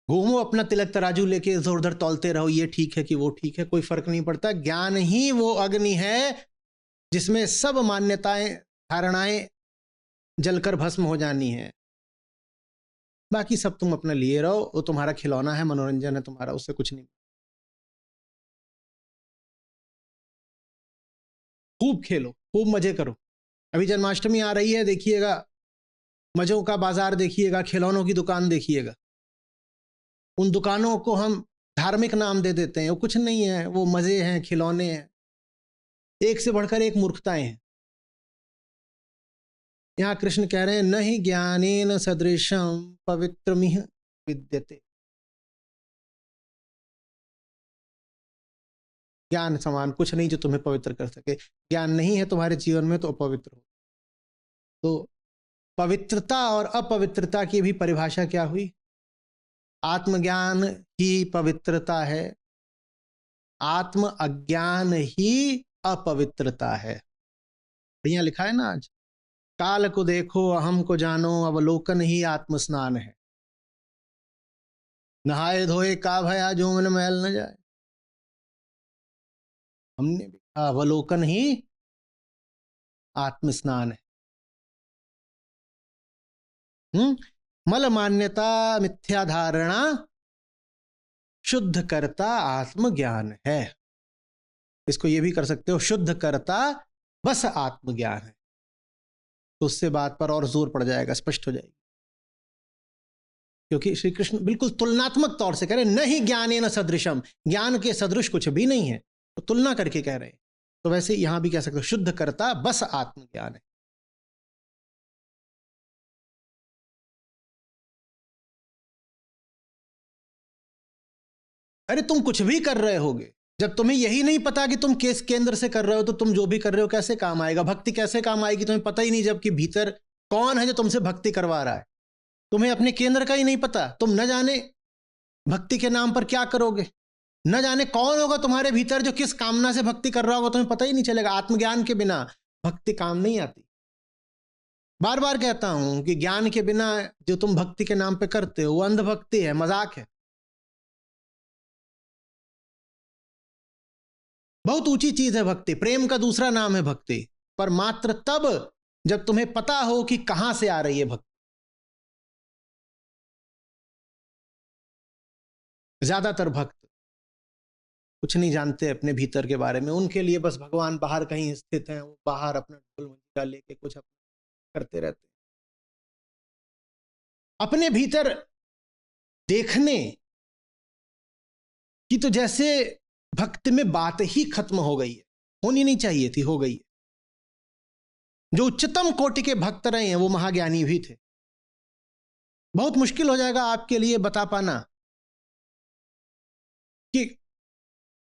Speaker 1: घूमो अपना तिलक तराजू लेके इधर उधर तौलते रहो, ये ठीक है कि वो ठीक है, कोई फर्क नहीं पड़ता। ज्ञान ही वो अग्नि है जिसमें सब मान्यताएं, धारणाएं जलकर भस्म हो जानी है। बाकी सब तुम अपना लिए रहो, वो तुम्हारा खिलौना है, मनोरंजन है तुम्हारा, उससे कुछ नहीं। खूब खेलो, खूब मजे करो। अभी जन्माष्टमी आ रही है, देखिएगा मजों का बाजार, देखिएगा खिलौनों की दुकान देखिएगा। उन दुकानों को हम धार्मिक नाम दे देते हैं, वो कुछ नहीं है, वो मजे हैं, खिलौने हैं, एक से बढ़कर एक मूर्खताएं हैं। यहां कृष्ण कह रहे हैं न ही ज्ञानेन सदृशम पवित्रमिह विद्यते। ज्ञान समान कुछ नहीं जो तुम्हें पवित्र कर सके। ज्ञान नहीं है तुम्हारे जीवन में तो अपवित्र हो। तो पवित्रता और अपवित्रता की भी परिभाषा क्या हुई? आत्मज्ञान ही पवित्रता है, आत्म अज्ञान ही अपवित्रता है। बढ़िया लिखा है ना आज, काल को देखो अहम को जानो, अवलोकन ही आत्म स्नान है। नहाए धोए का भया जो मन मैल न जाए। हमने भी कहा अवलोकन ही आत्म स्नान है। मल मान्यता मिथ्या धारणा शुद्ध करता आत्मज्ञान है। इसको ये भी कर सकते हो, शुद्ध करता बस आत्मज्ञान है। तो उससे बात पर और जोर पड़ जाएगा, स्पष्ट हो जाएगी। क्योंकि श्री कृष्ण बिल्कुल तुलनात्मक तौर से कह रहे हैं नहीं ज्ञानेन सदृशम, ज्ञान के सदृश कुछ भी नहीं है, तो तुलना करके कह रहे हैं। तो वैसे यहां भी कह सकते हो शुद्ध करता बस आत्मज्ञान है। अरे तुम कुछ भी कर रहे होगे, जब तुम्हें यही नहीं पता कि तुम किस केंद्र से कर रहे हो, तो तुम जो भी कर रहे हो कैसे काम आएगा? भक्ति कैसे काम आएगी? तुम्हें पता ही नहीं, जबकि भीतर कौन है जो तुमसे भक्ति करवा रहा है। तुम्हें अपने केंद्र का ही नहीं पता, तुम न जाने भक्ति के नाम पर क्या करोगे, न जाने कौन होगा तुम्हारे भीतर जो किस कामना से भक्ति कर रहा होगा, तुम्हें पता ही नहीं चलेगा। आत्मज्ञान के बिना भक्ति काम नहीं आती। बार बार कहता हूं कि ज्ञान के बिना जो तुम भक्ति के नाम पे करते हो वो अंधभक्ति है, मजाक है। बहुत ऊंची चीज है भक्ति, प्रेम का दूसरा नाम है भक्ति, पर मात्र तब जब तुम्हें पता हो कि कहां से आ रही है भक्ति। ज्यादातर भक्त कुछ नहीं जानते अपने भीतर के बारे में, उनके लिए बस भगवान बाहर कहीं स्थित हैं, वो बाहर अपना ढोल मंजिला लेके कुछ करते रहते हैं। अपने भीतर देखने की तो जैसे भक्ति में बात ही खत्म हो गई है, होनी नहीं चाहिए थी, हो गई है। जो उच्चतम कोटि के भक्त रहे हैं वो महाज्ञानी भी थे। बहुत मुश्किल हो जाएगा आपके लिए बता पाना कि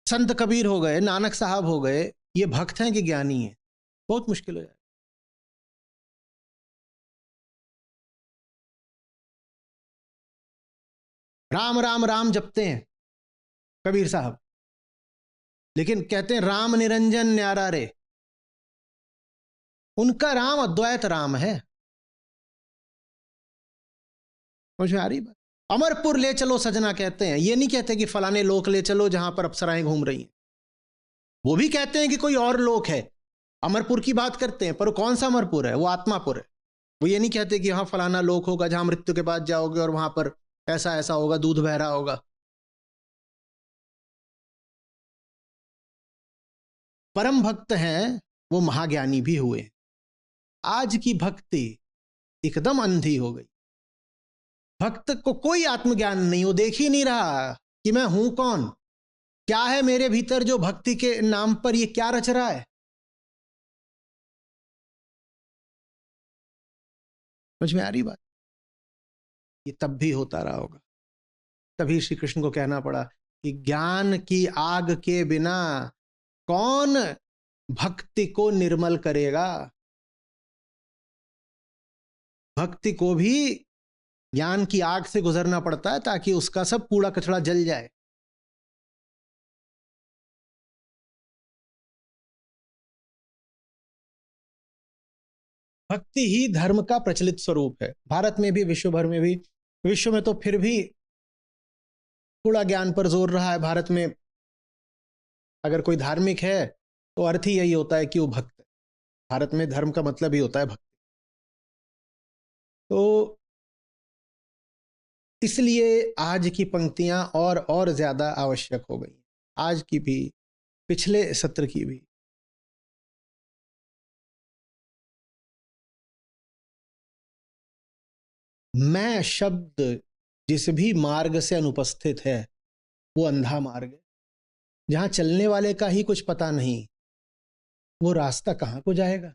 Speaker 1: संत कबीर हो गए, नानक साहब हो गए, ये भक्त हैं कि ज्ञानी हैं, बहुत मुश्किल हो जाएगा। राम राम राम जपते हैं कबीर साहब, लेकिन कहते हैं राम निरंजन न्यारा रे। उनका राम अद्वैत राम है। समझ में आ रही बात? अमरपुर ले चलो सजना कहते हैं, ये नहीं कहते कि फलाने लोक ले चलो जहां पर अप्सराएं घूम रही हैं। वो भी कहते हैं कि कोई और लोक है, अमरपुर की बात करते हैं, पर वो कौन सा अमरपुर है? वो आत्मापुर है। वो ये नहीं कहते कि हाँ फलाना लोक होगा जहां मृत्यु के बाद जाओगे और वहां पर ऐसा ऐसा होगा, दूध बह रहा होगा। परम भक्त हैं वो महाज्ञानी भी हुए। आज की भक्ति एकदम अंधी हो गई। भक्त को कोई आत्मज्ञान नहीं, वो देख ही नहीं रहा कि मैं हूं कौन, क्या है मेरे भीतर जो भक्ति के नाम पर ये क्या रच रहा है। समझ में आ रही बात? ये तब भी होता रहा होगा, तभी श्री कृष्ण को कहना पड़ा कि ज्ञान की आग के बिना कौन भक्ति को निर्मल करेगा। भक्ति को भी ज्ञान की आग से गुजरना पड़ता है ताकि उसका सब कूड़ा कचरा जल जाए। भक्ति ही धर्म का प्रचलित स्वरूप है, भारत में भी, विश्व भर में भी। विश्व में तो फिर भी थोड़ा ज्ञान पर जोर रहा है। भारत में अगर कोई धार्मिक है तो अर्थ ही यही होता है कि वो भक्त है। भारत में धर्म का मतलब ही होता है भक्ति। तो इसलिए आज की पंक्तियां और ज्यादा आवश्यक हो गई, आज की भी, पिछले सत्र की भी। मैं शब्द जिस भी मार्ग से अनुपस्थित है वो अंधा मार्ग है। जहां चलने वाले का ही कुछ पता नहीं, वो रास्ता कहां को जाएगा।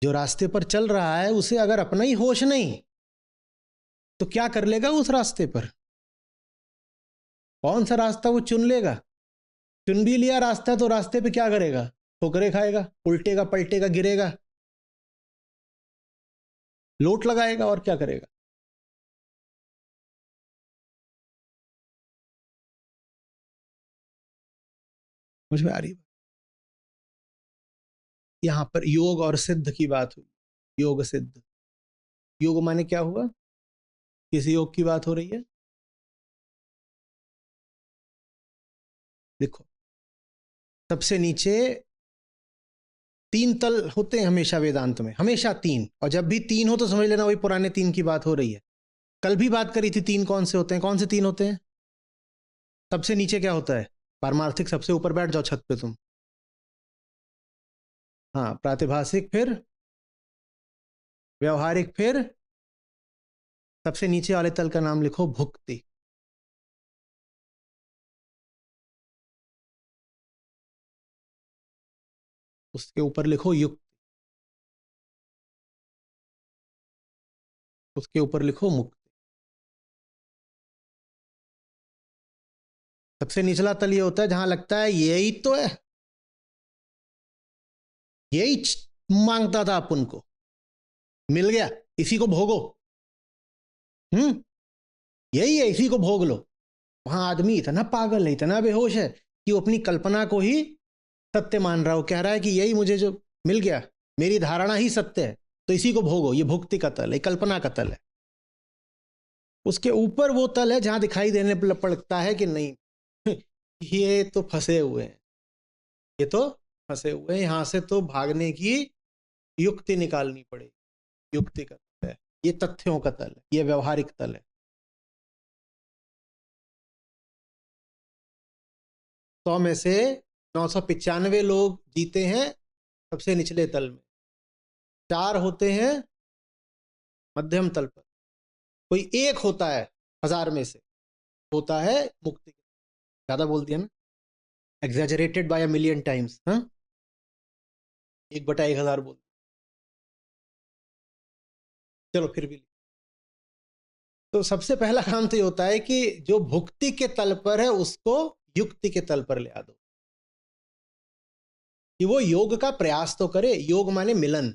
Speaker 1: जो रास्ते पर चल रहा है उसे अगर अपना ही होश नहीं तो क्या कर लेगा उस रास्ते पर? कौन सा रास्ता वो चुन लेगा? चुन भी लिया रास्ता तो रास्ते पे क्या करेगा? ठोकरे खाएगा, उल्टेगा, पलटेगा, गिरेगा, लोट लगाएगा, और क्या करेगा? मुझ में आ रही बात? यहां पर योग और सिद्ध की बात हुई। योग सिद्ध, योग माने क्या हुआ? किस योग की बात हो रही है? देखो, सबसे नीचे 3 तल होते हैं हमेशा वेदांत में, हमेशा 3। और जब भी 3 हो तो समझ लेना वही पुराने 3 की बात हो रही है। कल भी बात करी थी 3 कौन से होते हैं। कौन से 3 होते हैं? सबसे नीचे क्या होता है? पारमार्थिक। सबसे ऊपर बैठ जाओ छत पे तुम। हाँ, प्रातिभासिक, फिर व्यवहारिक, फिर सबसे नीचे वाले तल का नाम लिखो भुक्ति। उसके ऊपर लिखो युक्ति। उसके ऊपर लिखो मुक्ति। सबसे निचला तल ये होता है जहां लगता है यही तो है, यही मांगता था अपन को, मिल गया, इसी को भोगो। यही है, इसी को भोग लो। वहां आदमी इतना पागल है, इतना बेहोश है कि वो अपनी कल्पना को ही सत्य मान रहा हो। कह रहा है कि यही मुझे जो मिल गया, मेरी धारणा ही सत्य है, तो इसी को भोगो। ये भुक्ति का तल है, कल्पना का तल है। उसके ऊपर वो तल है जहां दिखाई देने पड़ता है कि नहीं ये तो फंसे हुए हैं, ये तो फंसे हुए हैं, यहां से तो भागने की युक्ति निकालनी पड़ेगी। युक्ति का तल है, ये तथ्यों का तल है, ये व्यवहारिक तल है। 100 में से 995 लोग जीते हैं सबसे निचले तल में, 4 होते हैं मध्यम तल पर, कोई एक होता है 1000 में से, होता है मुक्ति। ज्यादा बोल दिया ना, exaggerated by a million times. हाँ, 1/1000 बोल। चलो फिर भी, तो सबसे पहला काम तो ये होता है कि जो भुक्ति के तल पर है उसको युक्ति के तल पर ले आ दो, कि वो योग का प्रयास तो करे। योग माने मिलन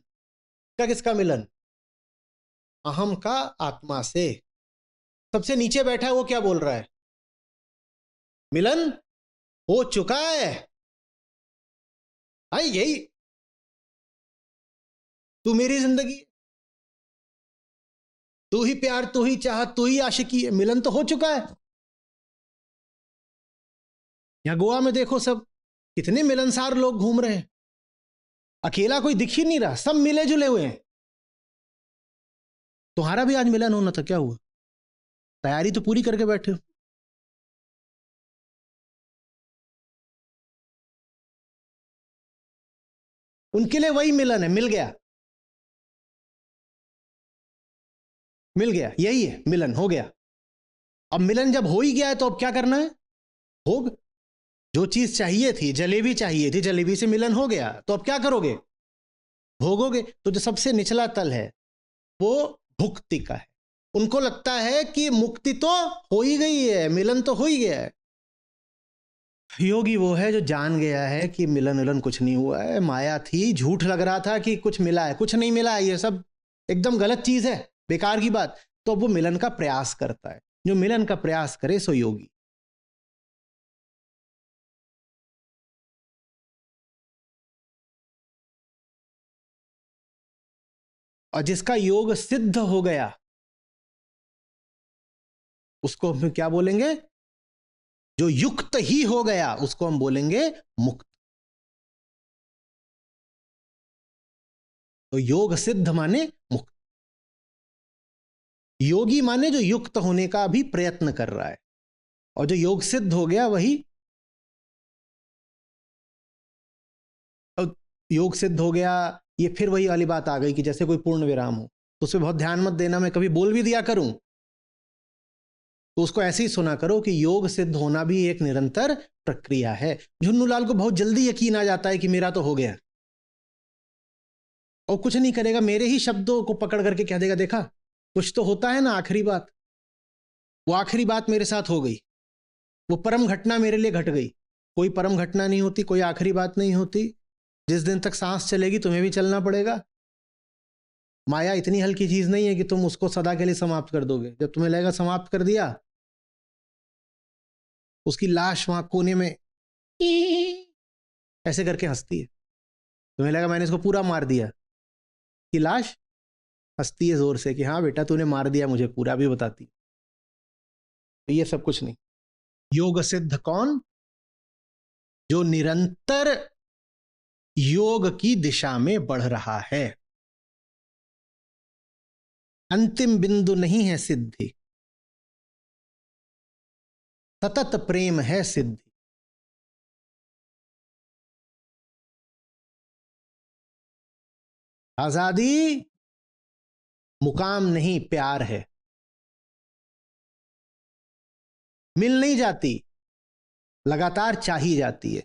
Speaker 1: का। किसका मिलन? अहम का आत्मा से। सबसे नीचे बैठा है वो क्या बोल रहा है? मिलन हो चुका है। आई यही तू मेरी जिंदगी, तू ही प्यार, तू ही चाहत, तू ही आशिकी है। मिलन तो हो चुका है। यहां गोवा में देखो, सब कितने मिलनसार लोग घूम रहे हैं, अकेला कोई दिख ही नहीं रहा, सब मिले जुले हुए हैं। तुम्हारा भी आज मिलन होना था, क्या हुआ? तैयारी तो पूरी करके बैठे हो। उनके लिए वही मिलन है, मिल गया, मिल गया, यही है मिलन, हो गया। अब मिलन जब हो ही गया है तो अब क्या करना है? भोग। जो चीज चाहिए थी, जलेबी चाहिए थी, जलेबी से मिलन हो गया, तो अब क्या करोगे? भोगोगे। तो जो सबसे निचला तल है वो भुक्ति का है। उनको लगता है कि मुक्ति तो हो ही गई है, मिलन तो हो ही गया है। योगी वो है जो जान गया है कि मिलन मिलन कुछ नहीं हुआ है, माया थी, झूठ लग रहा था कि कुछ मिला है, कुछ नहीं मिला है, ये सब एकदम गलत चीज है, बेकार की बात। तो वो मिलन का प्रयास करता है। जो मिलन का प्रयास करे सो योगी। और जिसका योग सिद्ध हो गया उसको हम क्या बोलेंगे? जो युक्त ही हो गया उसको हम बोलेंगे मुक्त। तो योग सिद्ध माने मुक्त। योगी माने जो युक्त होने का भी प्रयत्न कर रहा है, और जो योग सिद्ध हो गया वही योग सिद्ध हो गया। ये फिर वही वाली बात आ गई कि जैसे कोई पूर्ण विराम हो, तो उसमें बहुत ध्यान मत देना, मैं कभी बोल भी दिया करूं तो उसको ऐसे ही सुना करो कि योग सिद्ध होना भी एक निरंतर प्रक्रिया है। झुन्नूलाल को बहुत जल्दी यकीन आ जाता है कि मेरा तो हो गया, और कुछ नहीं करेगा, मेरे ही शब्दों को पकड़ करके कह देगा देखा कुछ तो होता है ना, आखिरी बात। वो आखिरी बात मेरे साथ हो गई, वो परम घटना मेरे लिए घट गई। कोई परम घटना नहीं होती, कोई आखिरी बात नहीं होती। जिस दिन तक सांस चलेगी तुम्हें भी चलना पड़ेगा। माया इतनी हल्की चीज नहीं है कि तुम उसको सदा के लिए समाप्त कर दोगे। जब तुम्हें लगेगा समाप्त कर दिया, उसकी लाश वहां कोने में ऐसे करके हंसती है। तुम्हें लगा मैंने इसको पूरा मार दिया, कि लाश हंसती है जोर से कि हाँ बेटा तूने मार दिया मुझे पूरा, भी बताती। तो ये सब कुछ नहीं। योग सिद्ध कौन? जो निरंतर योग की दिशा में बढ़ रहा है। अंतिम बिंदु नहीं है सिद्धि, सतत प्रेम है सिद्धि। आजादी मुकाम नहीं, प्यार है। मिल नहीं जाती, लगातार चाही जाती है।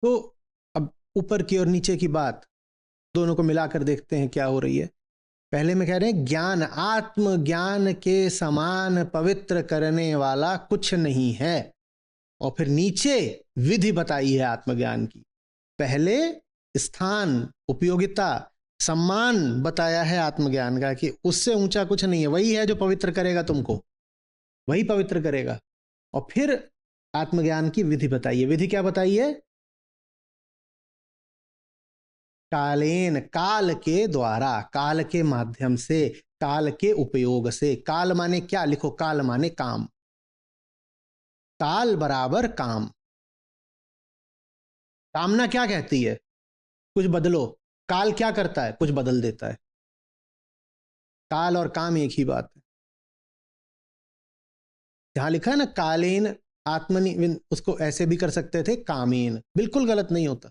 Speaker 1: तो अब ऊपर की और नीचे की बात दोनों को मिलाकर देखते हैं क्या हो रही है। पहले में कह रहे हैं ज्ञान आत्मज्ञान के समान पवित्र करने वाला कुछ नहीं है। और फिर नीचे विधि बताई है आत्मज्ञान की। पहले स्थान, उपयोगिता, सम्मान बताया है आत्मज्ञान का कि उससे ऊंचा कुछ नहीं है, वही है जो पवित्र करेगा तुमको, वही पवित्र करेगा। और फिर आत्मज्ञान की विधि बताइए। विधि क्या बताइए? कालेन, काल के द्वारा, काल के माध्यम से, काल के उपयोग से। काल माने क्या? लिखो, काल माने काम। काल बराबर काम। कामना क्या कहती है? कुछ बदलो। काल क्या करता है? कुछ बदल देता है। काल और काम एक ही बात है। जहां लिखा है ना कालेन आत्मनि, उसको ऐसे भी कर सकते थे कामेन, बिल्कुल गलत नहीं होता।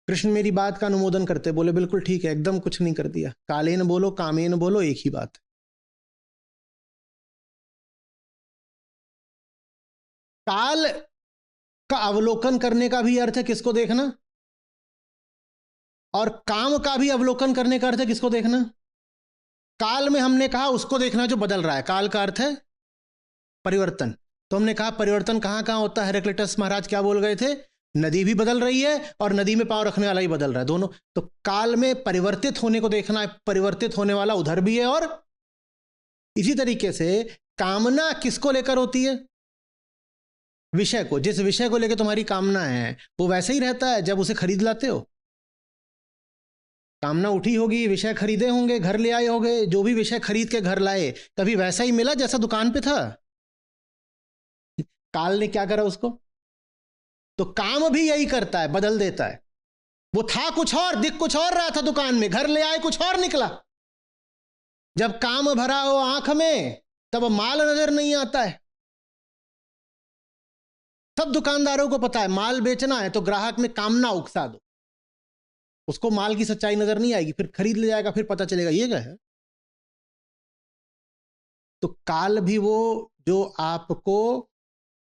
Speaker 1: कृष्ण मेरी बात का अनुमोदन करते, बोले बिल्कुल ठीक है, एकदम कुछ नहीं कर दिया। कालेन बोलो कामेन बोलो एक ही बात है। काल का अवलोकन करने का भी अर्थ है किसको देखना, और काम का भी अवलोकन करने का अर्थ है किसको देखना। काल में हमने कहा उसको देखना जो बदल रहा है, काल का अर्थ है परिवर्तन। तो हमने कहा परिवर्तन कहां कहां होता है? हेराक्लिटस महाराज क्या बोल गए थे? नदी भी बदल रही है और नदी में पांव रखने वाला ही बदल रहा है, दोनों। तो काल में परिवर्तित होने को देखना है, परिवर्तित होने वाला उधर भी है। और इसी तरीके से कामना किसको लेकर होती है? विषय को। जिस विषय को लेकर तुम्हारी कामना है वो वैसे ही रहता है जब उसे खरीद लाते हो। कामना उठी होगी, विषय खरीदे होंगे, घर ले आए होंगे, जो भी विषय खरीद के घर लाए कभी वैसा ही मिला जैसा दुकान पे था? काल ने क्या करा उसको? तो काम भी यही करता है, बदल देता है। वो था कुछ और, दिख कुछ और रहा था दुकान में, घर ले आए कुछ और निकला। जब काम भरा हो आंख में तब माल नजर नहीं आता है। सब दुकानदारों को पता है माल बेचना है तो ग्राहक में कामना उकसा दो, उसको माल की सच्चाई नजर नहीं आएगी, फिर खरीद ले जाएगा, फिर पता चलेगा ये क्या है। तो काल भी वो जो आपको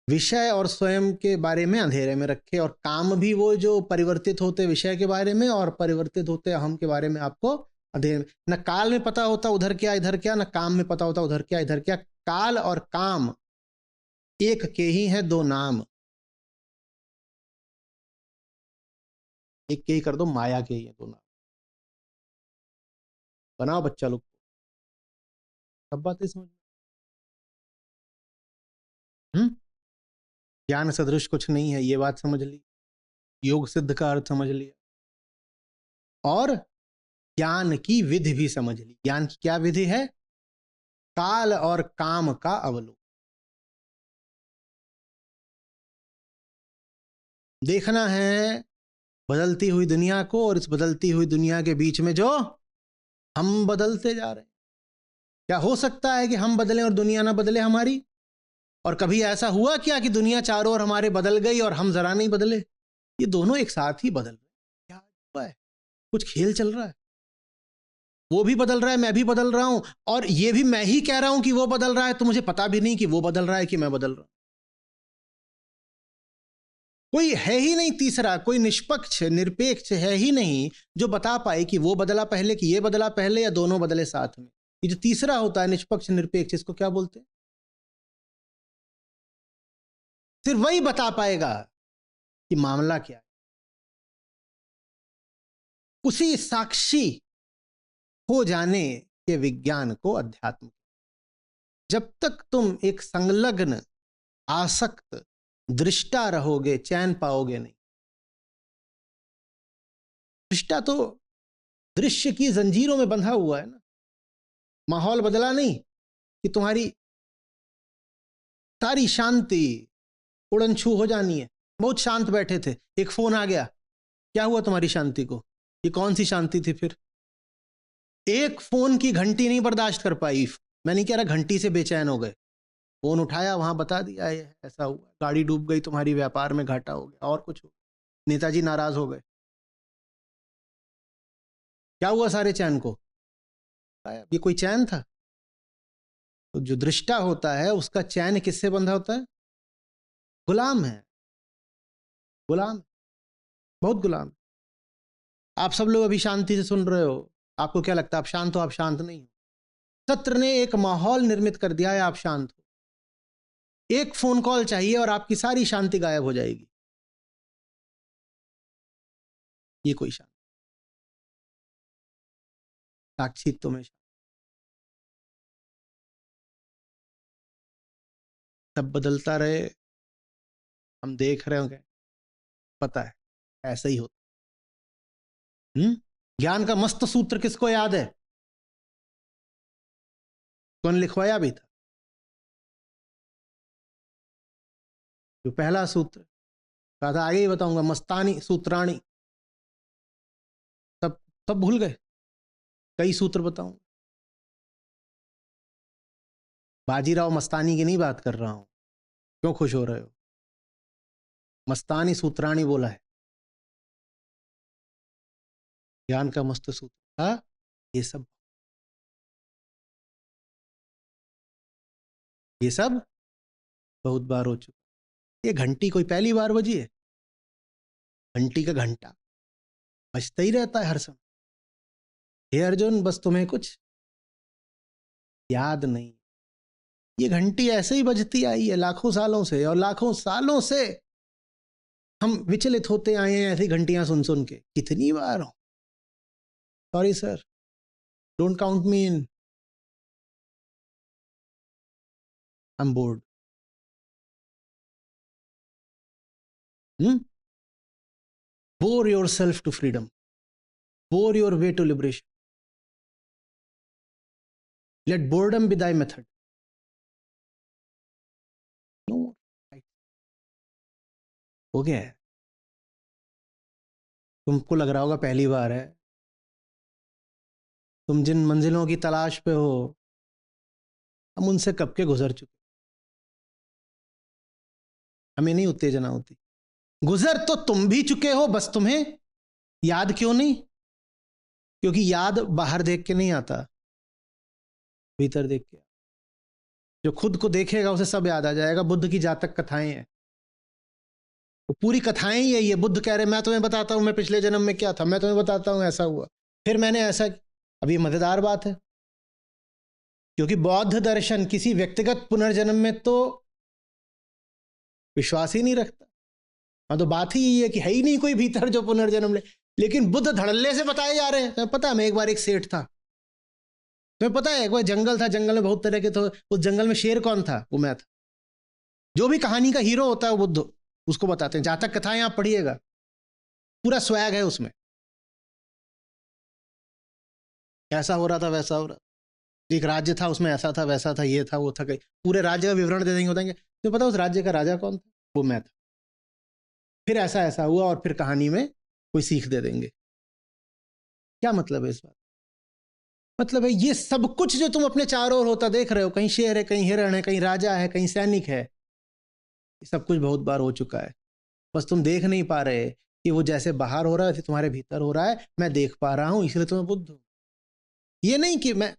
Speaker 1: विषय और स्वयं के बारे में अंधेरे में रखे, और काम भी वो जो परिवर्तित होते विषय के बारे में और परिवर्तित होते अहम के बारे में आपको अंधेरे में। न काल में पता होता उधर क्या इधर क्या, न काम में पता होता उधर क्या इधर क्या। काल और काम एक के ही हैं दो नाम, एक के ही कर दो, माया के ही हैं दो नाम। बनाओ बच्चा लोग, सब बातें समझ। ज्ञान सदृश कुछ नहीं है, ये बात समझ ली। योग सिद्ध का अर्थ समझ लिया, और ज्ञान की विधि भी समझ ली। ज्ञान की क्या विधि है? काल और काम का अवलोकन। देखना है बदलती हुई दुनिया को, और इस बदलती हुई दुनिया के बीच में जो हम बदलते जा रहे हैं। क्या हो सकता है कि हम बदलें और दुनिया ना बदले हमारी? और कभी ऐसा हुआ क्या कि दुनिया चारों ओर हमारे बदल गई और हम जरा नहीं बदले? ये दोनों एक साथ ही बदल रहे हैं। क्या हुआ है? कुछ खेल चल रहा है। वो भी बदल रहा है, मैं भी बदल रहा हूं, और ये भी मैं ही कह रहा हूं कि वो बदल रहा है, तो मुझे पता भी नहीं कि वो बदल रहा है कि मैं बदल रहा हूं। कोई है ही नहीं तीसरा, कोई निष्पक्ष निरपेक्ष है ही नहीं जो बता पाए कि वो बदला पहले कि ये बदला पहले, या दोनों बदले साथ में। ये जो तीसरा होता है निष्पक्ष निरपेक्ष, इसको क्या बोलते हैं? सिर्फ वही बता पाएगा कि मामला क्या है। उसी साक्षी हो जाने के विज्ञान को अध्यात्म। जब तक तुम एक संलग्न आसक्त दृष्टा रहोगे, चैन पाओगे नहीं। दृष्टा तो दृश्य की जंजीरों में बंधा हुआ है ना। माहौल बदला नहीं कि तुम्हारी सारी शांति उड़न छू हो जानी है। बहुत शांत बैठे थे, एक फोन आ गया, क्या हुआ तुम्हारी शांति को? ये कौन सी शांति थी फिर? एक फोन की घंटी नहीं बर्दाश्त कर पाई। मैं नहीं कह रहा घंटी से बेचैन हो गए, फोन उठाया, वहां बता दिया ऐसा हुआ, गाड़ी डूब गई तुम्हारी, व्यापार में घाटा हो गया, और कुछ हो, नेताजी नाराज हो गए, क्या हुआ सारे चैन को? ये कोई चैन था? तो जो दृष्टा होता है उसका चैन किससे बंधा होता है? गुलाम है, गुलाम, बहुत गुलाम। आप सब लोग अभी शांति से सुन रहे हो, आपको क्या लगता है आप शांत हो? आप शांत नहीं हो। सत्र ने एक माहौल निर्मित कर दिया है, आप शांत हो। एक फोन कॉल चाहिए और आपकी सारी शांति गायब हो जाएगी। ये कोई शांति? साक्षी तो में सब बदलता रहे, हम देख रहे होंगे, पता है ऐसा ही होता। ज्ञान का मस्त सूत्र किसको याद है? कौन लिखवाया भी था? जो पहला सूत्र कहा था, आगे ही बताऊंगा, मस्तानी सूत्राणी। सब सब भूल गए? कई सूत्र बताऊं। बाजीराव मस्तानी की नहीं बात कर रहा हूं, क्यों खुश हो रहे हो? मस्तानी सूत्राणी बोला है। ज्ञान का मस्त सूत्र था। ये सब बहुत बार हो चुका। ये घंटी कोई पहली बार बजी है? घंटी का घंटा बजता ही रहता है हर समय। हे अर्जुन, बस तुम्हें कुछ याद नहीं। ये घंटी ऐसे ही बजती आई है लाखों सालों से, और लाखों सालों से हम विचलित होते आए हैं ऐसी घंटियां सुन सुन के। कितनी बार हो? Sorry sir, don't count me in, I am board. Bore yourself to freedom. Bore your way to liberation. Let boredom be thy method. No more. हो गया है। तुमको लग रहा होगा पहली बार है। तुम जिन मंजिलों की तलाश पे हो, हम उनसे कब के गुजर चुके। हमें नहीं उत्तेजना होती। गुजर तो तुम भी चुके हो, बस तुम्हें याद क्यों नहीं? क्योंकि याद बाहर देख के नहीं आता, भीतर देख के। जो खुद को देखेगा उसे सब याद आ जाएगा। बुद्ध की जातक कथाएं हैं, वो पूरी कथाएं ही यही है। बुद्ध कह रहे मैं तुम्हें बताता हूं मैं पिछले जन्म में क्या था, मैं तुम्हें बताता हूं ऐसा हुआ, फिर मैंने ऐसा। अब ये मजेदार बात है, क्योंकि बौद्ध दर्शन किसी व्यक्तिगत पुनर्जन्म में तो विश्वास ही नहीं रखता। हाँ, तो बात ही यही है कि है ही नहीं कोई भीतर जो पुनर्जन्म ले। लेकिन बुद्ध धड़ल्ले से बताए जा रहे हैं। तुम्हें पता है, मैं एक बार एक सेठ था, तुम्हें पता है, एक बार जंगल था, जंगल में बहुत तरह के, तो उस जंगल में शेर कौन था? वो मैं था। जो भी कहानी का हीरो होता है वो बुद्ध उसको बताते हैं। जातक कथाएं आप पढ़िएगा, पूरा स्वैग है उसमें, ऐसा हो रहा था वैसा हो रहा था, एक राज्य था उसमें ऐसा था वैसा था, ये था वो था, कहीं पूरे राज्य का विवरण दे देंगे, बताएंगे तो पता उस राज्य का राजा कौन था? वो मैं था। फिर ऐसा ऐसा हुआ और फिर कहानी में कोई सीख दे देंगे। क्या मतलब है इस बात? मतलब है ये सब कुछ जो तुम अपने चारों ओर होता देख रहे हो, कहीं शेर है, कहीं हिरण है, कहीं राजा है, कहीं सैनिक है, ये सब कुछ बहुत बार हो चुका है। बस तुम देख नहीं पा रहे कि वो जैसे बाहर हो रहा है वैसे तुम्हारे भीतर हो रहा है। मैं देख पा रहा हूं इसलिए तुम्हें बुद्ध हूं। ये नहीं कि मैं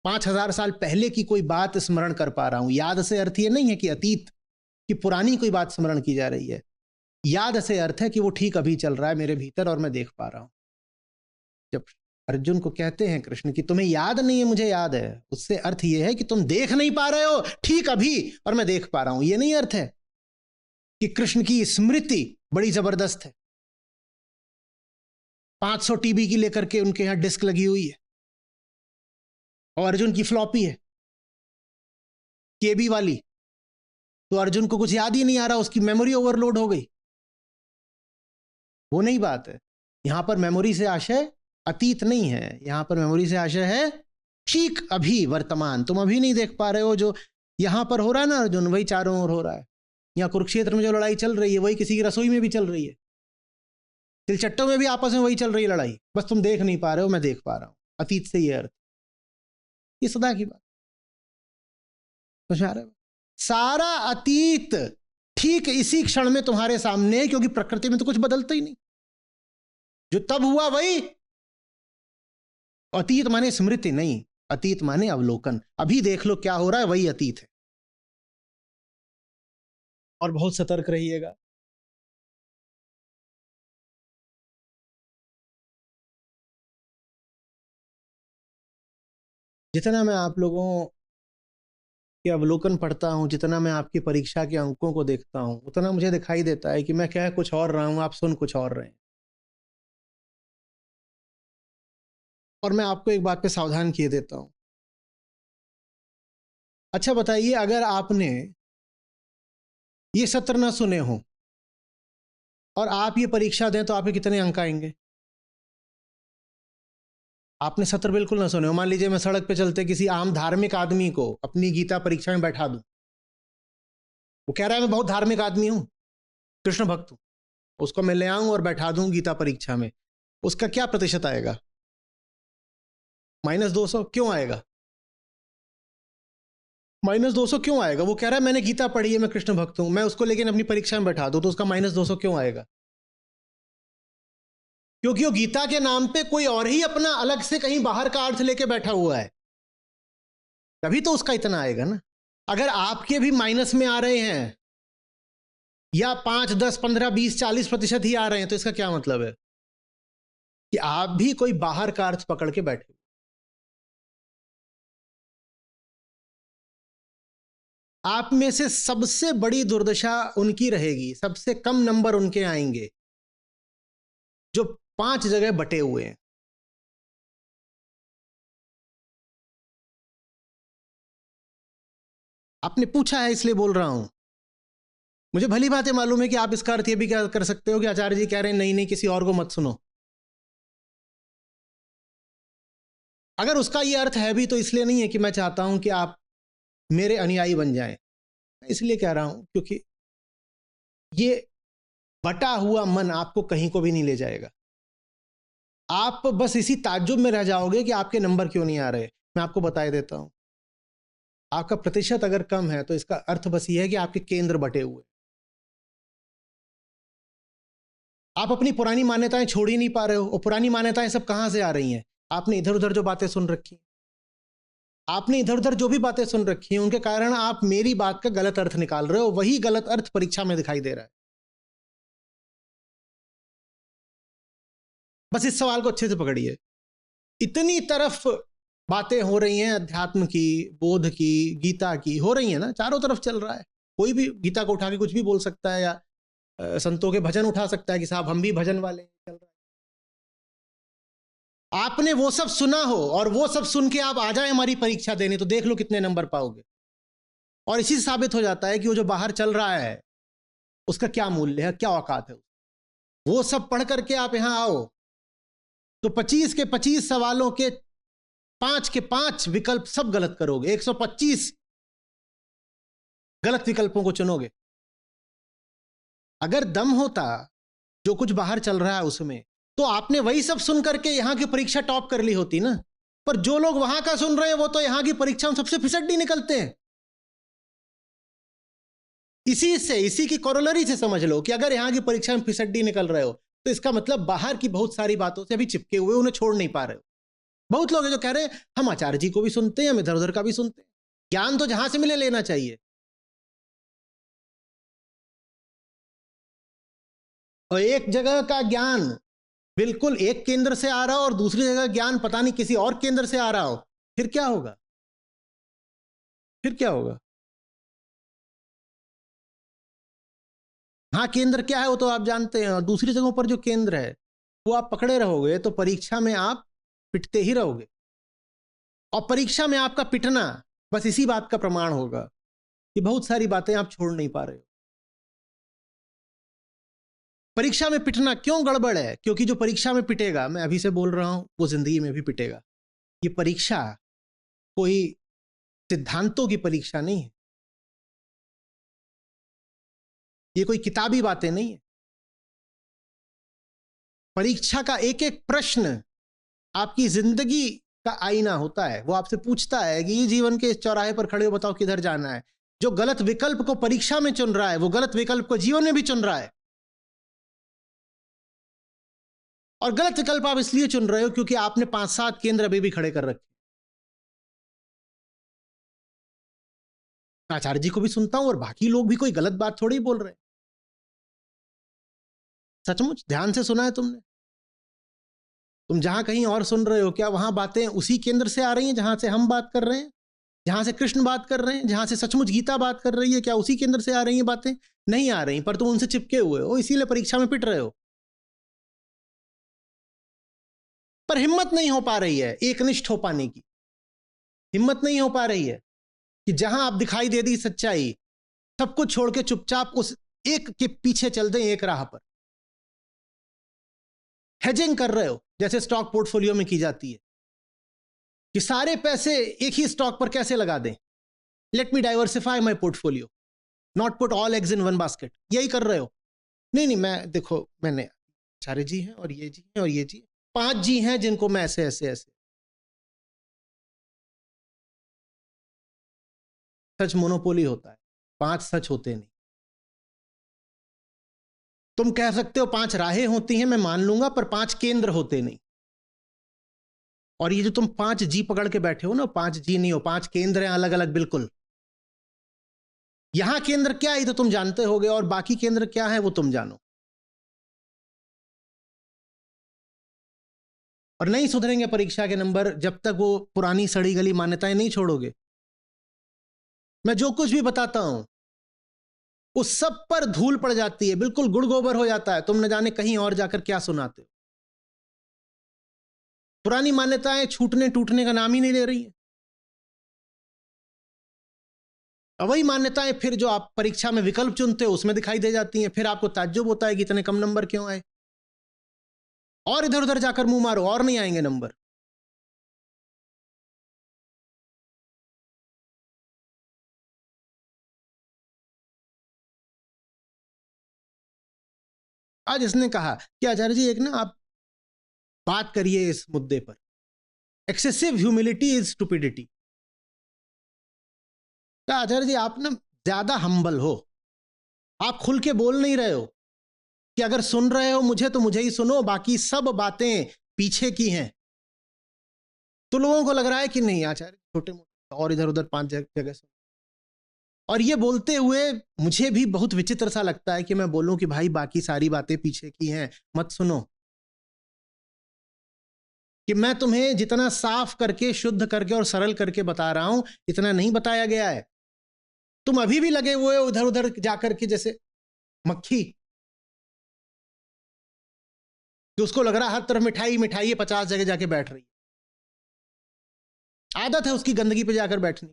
Speaker 1: 5,000 साल पहले की कोई बात स्मरण कर पा रहा हूं। याद से अर्थ ये नहीं है कि अतीत की पुरानी कोई बात स्मरण की जा रही है। याद से अर्थ है कि वो ठीक अभी चल रहा है मेरे भीतर और मैं देख पा रहा हूं। जब अर्जुन को कहते हैं कृष्ण कि तुम्हें याद नहीं है मुझे याद है, उससे अर्थ यह है कि तुम देख नहीं पा रहे हो ठीक अभी और मैं देख पा रहा हूं। यह नहीं अर्थ है कि कृष्ण की स्मृति बड़ी जबरदस्त है, 500 टीबी की लेकर के उनके यहां डिस्क लगी हुई है और अर्जुन की फ्लॉपी है केबी वाली, तो अर्जुन को कुछ याद ही नहीं आ रहा, उसकी मेमोरी ओवरलोड हो गई। वो नहीं बात है। यहां पर मेमोरी से आशय अतीत नहीं है, यहां पर मेमोरी से आशय है ठीक अभी वर्तमान। तुम अभी नहीं देख पा रहे हो जो यहां पर हो रहा है ना अर्जुन, वही चारों ओर हो रहा है। यहां कुरुक्षेत्र में जो लड़ाई चल रही है वही किसी की रसोई में भी चल रही है, तिलचट्टों में भी आपस में वही चल रही है लड़ाई, बस तुम देख नहीं पा रहे हो, मैं देख पा रहा हूं। अतीत से ये अर्थ, ये सदा की बात समझ आ रहा है? सारा अतीत ठीक इसी क्षण में तुम्हारे सामने है, क्योंकि प्रकृति में तो कुछ बदलता ही नहीं। जो तब हुआ वही अतीत माने स्मृति नहीं, अतीत माने अवलोकन। अभी देख लो क्या हो रहा है, वही अतीत है। और बहुत सतर्क रहिएगा। जितना मैं आप लोगों के अवलोकन पढ़ता हूं, जितना मैं आपकी परीक्षा के अंकों को देखता हूं, उतना मुझे दिखाई देता है कि मैं कह कुछ और रहा हूं, आप सुन कुछ और रहे हैं। और मैं आपको एक बात पे सावधान किए देता हूं। अच्छा बताइए, अगर आपने ये सत्र ना सुने हो और आप ये परीक्षा दें तो आपके कितने अंक आएंगे? आपने सत्र बिल्कुल ना सुने हो। मान लीजिए मैं सड़क पे चलते किसी आम धार्मिक आदमी को अपनी गीता परीक्षा में बैठा दूं, वो कह रहा है मैं बहुत धार्मिक आदमी हूं, कृष्ण भक्त हूं, उसको मैं ले आऊं और बैठा दूं गीता परीक्षा में, उसका क्या प्रतिशत आएगा? -200। क्यों आएगा -200? क्यों आएगा? वो कह रहा है मैंने गीता पढ़ी है, मैं कृष्ण भक्त हूं, मैं उसको लेकिन अपनी परीक्षा में बैठा दूं तो उसका -200 क्यों आएगा? क्योंकि वो गीता के नाम पे कोई और ही अपना अलग से कहीं बाहर का अर्थ लेके बैठा हुआ है, तभी तो उसका इतना आएगा ना। अगर आपके भी माइनस में आ रहे हैं या 5, 10, 15, 20, 40% ही आ रहे हैं, तो इसका क्या मतलब है? कि आप भी कोई बाहर का अर्थ पकड़ के बैठे। आप में से सबसे बड़ी दुर्दशा उनकी रहेगी, सबसे कम नंबर उनके आएंगे जो 5 जगह बटे हुए हैं। आपने पूछा है इसलिए बोल रहा हूं। मुझे भली बातें मालूम है कि आप इसका अर्थ ये भी क्या कर सकते हो कि आचार्य जी कह रहे हैं नहीं नहीं किसी और को मत सुनो। अगर उसका ये अर्थ है भी तो इसलिए नहीं है कि मैं चाहता हूं कि आप मेरे अनुयायी बन जाएं, मैं इसलिए कह रहा हूं क्योंकि ये बटा हुआ मन आपको कहीं को भी नहीं ले जाएगा। आप बस इसी ताज्जुब में रह जाओगे कि आपके नंबर क्यों नहीं आ रहे। मैं आपको बता देता हूं, आपका प्रतिशत अगर कम है तो इसका अर्थ बस ये है कि आपके केंद्र बटे हुए। आप अपनी पुरानी मान्यताएं छोड़ ही नहीं पा रहे हो, और पुरानी मान्यताएं सब कहां से आ रही हैं? आपने इधर उधर जो बातें सुन रखी, आपने इधर उधर जो भी बातें सुन रखी हैं उनके कारण आप मेरी बात का गलत अर्थ निकाल रहे हो, वही गलत अर्थ परीक्षा में दिखाई दे रहा है। बस इस सवाल को अच्छे से पकड़िए। इतनी तरफ बातें हो रही हैं, अध्यात्म की, बोध की, गीता की हो रही हैं ना, चारों तरफ चल रहा है। कोई भी गीता को उठा के कुछ भी बोल सकता है, या संतों के भजन उठा सकता है कि साहब हम भी भजन वाले, चल रहा है। आपने वो सब सुना हो और वो सब सुन के आप आ जाए हमारी परीक्षा देने, तो देख लो कितने नंबर पाओगे। और इसी से साबित हो जाता है कि वो जो बाहर चल रहा है उसका क्या मूल्य है, क्या औकात है। वो सब पढ़ करके आप यहां आओ तो 25 के 25 सवालों के 5 के 5 विकल्प सब गलत करोगे, 125 गलत विकल्पों को चुनोगे। अगर दम होता जो कुछ बाहर चल रहा है उसमें, तो आपने वही सब सुन करके यहां की परीक्षा टॉप कर ली होती ना। पर जो लोग वहां का सुन रहे हैं वो तो यहां की परीक्षा में सबसे फिसड्डी निकलते हैं। इसी की कोरोलरी से समझ लो कि अगर यहां की परीक्षा में फिसड्डी निकल रहे हो तो इसका मतलब बाहर की बहुत सारी बातों से अभी चिपके हुए, उन्हें छोड़ नहीं पा रहे हो। बहुत लोग हैं जो कह रहे हैं हम आचार्य जी को भी सुनते हैं, हम इधर उधर का भी सुनते हैं। ज्ञान तो जहां से मिले लेना चाहिए। और एक जगह का ज्ञान बिल्कुल एक केंद्र से आ रहा हो और दूसरी जगह ज्ञान पता नहीं किसी और केंद्र से आ रहा हो, फिर क्या होगा? फिर क्या होगा? हाँ, केंद्र क्या है वो तो आप जानते हैं, और दूसरी जगहों पर जो केंद्र है वो आप पकड़े रहोगे तो परीक्षा में आप पिटते ही रहोगे। और परीक्षा में आपका पिटना बस इसी बात का प्रमाण होगा कि बहुत सारी बातें आप छोड़ नहीं पा रहे हो। परीक्षा में पिटना क्यों गड़बड़ है? क्योंकि जो परीक्षा में पिटेगा, मैं अभी से बोल रहा हूं, वो जिंदगी में भी पिटेगा। ये परीक्षा कोई सिद्धांतों की परीक्षा नहीं है, ये कोई किताबी बातें नहीं है। परीक्षा का एक एक प्रश्न आपकी जिंदगी का आईना होता है। वो आपसे पूछता है कि ये जीवन के इस चौराहे पर खड़े हो, बताओ किधर जाना है। जो गलत विकल्प को परीक्षा में चुन रहा है वो गलत विकल्प को जीवन में भी चुन रहा है। और गलत विकल्प आप इसलिए चुन रहे हो क्योंकि आपने 5-7 केंद्र अभी भी खड़े कर रखे। आचार्य जी को भी सुनता हूं और बाकी लोग भी कोई गलत बात थोड़ी बोल रहे हैं। सचमुच ध्यान से सुना है तुमने? तुम जहां कहीं और सुन रहे हो, क्या वहां बातें उसी केंद्र से आ रही हैं जहां से हम बात कर रहे हैं, जहां से कृष्ण बात कर रहे हैं, जहां से सचमुच गीता बात कर रही है? क्या उसी केंद्र से आ रही हैं बातें? नहीं आ रही, पर तुम उनसे चिपके हुए हो, इसीलिए परीक्षा में पिट रहे हो। पर हिम्मत नहीं हो पा रही है एकनिष्ठ हो पाने की। हिम्मत नहीं हो पा रही है कि जहां आप दिखाई दे दी सच्चाई, सब कुछ छोड़ के चुपचाप उस एक के पीछे चल दें, एक राह पर। हेजिंग कर रहे हो जैसे स्टॉक पोर्टफोलियो में की जाती है कि सारे पैसे एक ही स्टॉक पर कैसे लगा दें। Let me diversify my portfolio, not put all eggs in one basket. यही कर रहे हो। नहीं, मैं देखो, मैंने आचार्य जी हैं और ये जी हैं और ये जी, 5 जी हैं जिनको मैं ऐसे ऐसे ऐसे। सच मोनोपोली होता है, 5 सच होते नहीं। तुम कह सकते हो 5 राहें होती हैं, मैं मान लूंगा, पर 5 केंद्र होते नहीं। और ये जो तुम 5 जी पकड़ के बैठे हो ना, 5 जी नहीं हो, 5 केंद्र हैं अलग अलग बिल्कुल। यहां केंद्र क्या है तो तुम जानते होगे, और बाकी केंद्र क्या है वो तुम जानो। और नहीं सुधरेंगे परीक्षा के नंबर जब तक वो पुरानी सड़ी गली मान्यताएं नहीं छोड़ोगे। मैं जो कुछ भी बताता हूं उस सब पर धूल पड़ जाती है, बिल्कुल गुड़ गोबर हो जाता है। तुम न जाने कहीं और जाकर क्या सुनाते हो। पुरानी मान्यताएं छूटने टूटने का नाम ही नहीं ले रही है। और वही मान्यताएं फिर जो आप परीक्षा में विकल्प चुनते हो उसमें दिखाई दे जाती हैं। फिर आपको ताज्जुब होता है कि इतने कम नंबर क्यों आए। और इधर उधर जाकर मुंह मारो, और नहीं आएंगे नंबर। आज इसने कहा कि आचार्य जी एक ना आप बात करिए इस मुद्दे पर, एक्सेसिव ह्यूमिलिटी इज स्टुपिडिटी। तो आचार्य जी आप ना ज्यादा हम्बल हो, आप खुल के बोल नहीं रहे हो कि अगर सुन रहे हो मुझे तो मुझे ही सुनो, बाकी सब बातें पीछे की हैं। तो लोगों को लग रहा है कि नहीं आचार्य छोटे मोटे और इधर उधर 5 जगह से। और ये बोलते हुए मुझे भी बहुत विचित्र सा लगता है कि मैं बोलूं कि भाई बाकी सारी बातें पीछे की हैं, मत सुनो। कि मैं तुम्हें जितना साफ करके, शुद्ध करके और सरल करके बता रहा हूं, इतना नहीं बताया गया है। तुम अभी भी लगे हुए हो उधर उधर जाकर के जैसे मक्खी, कि उसको लग रहा है हर तरफ मिठाई मिठाई है, 50 जगह जाके बैठ रही। आदत है उसकी गंदगी पे जाकर बैठने।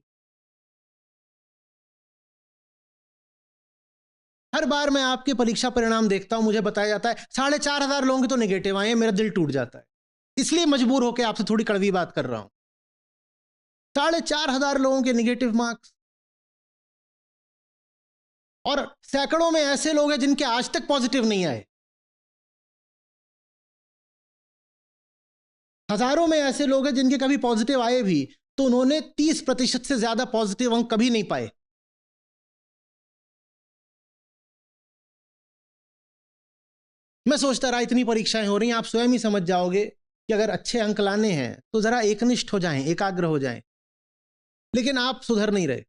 Speaker 1: हर बार मैं आपके परीक्षा परिणाम देखता हूं, मुझे बताया जाता है 4,500 लोगों के तो नेगेटिव आए हैं, मेरा दिल टूट जाता है। इसलिए मजबूर होकर आपसे थोड़ी कड़वी बात कर रहा हूं। 4,500 लोगों के नेगेटिव मार्क्स, और सैकड़ों में ऐसे लोग हैं जिनके आज तक पॉजिटिव नहीं आए। हजारों में ऐसे लोग हैं जिनके कभी पॉजिटिव आए भी, तो उन्होंने 30% से ज्यादा पॉजिटिव अंक कभी नहीं पाए। मैं सोचता रहा इतनी परीक्षाएं हो रही हैं, आप स्वयं ही समझ जाओगे कि अगर अच्छे अंक लाने हैं तो जरा एकनिष्ठ हो जाएं, एकाग्र हो जाएं। लेकिन आप सुधर नहीं रहे।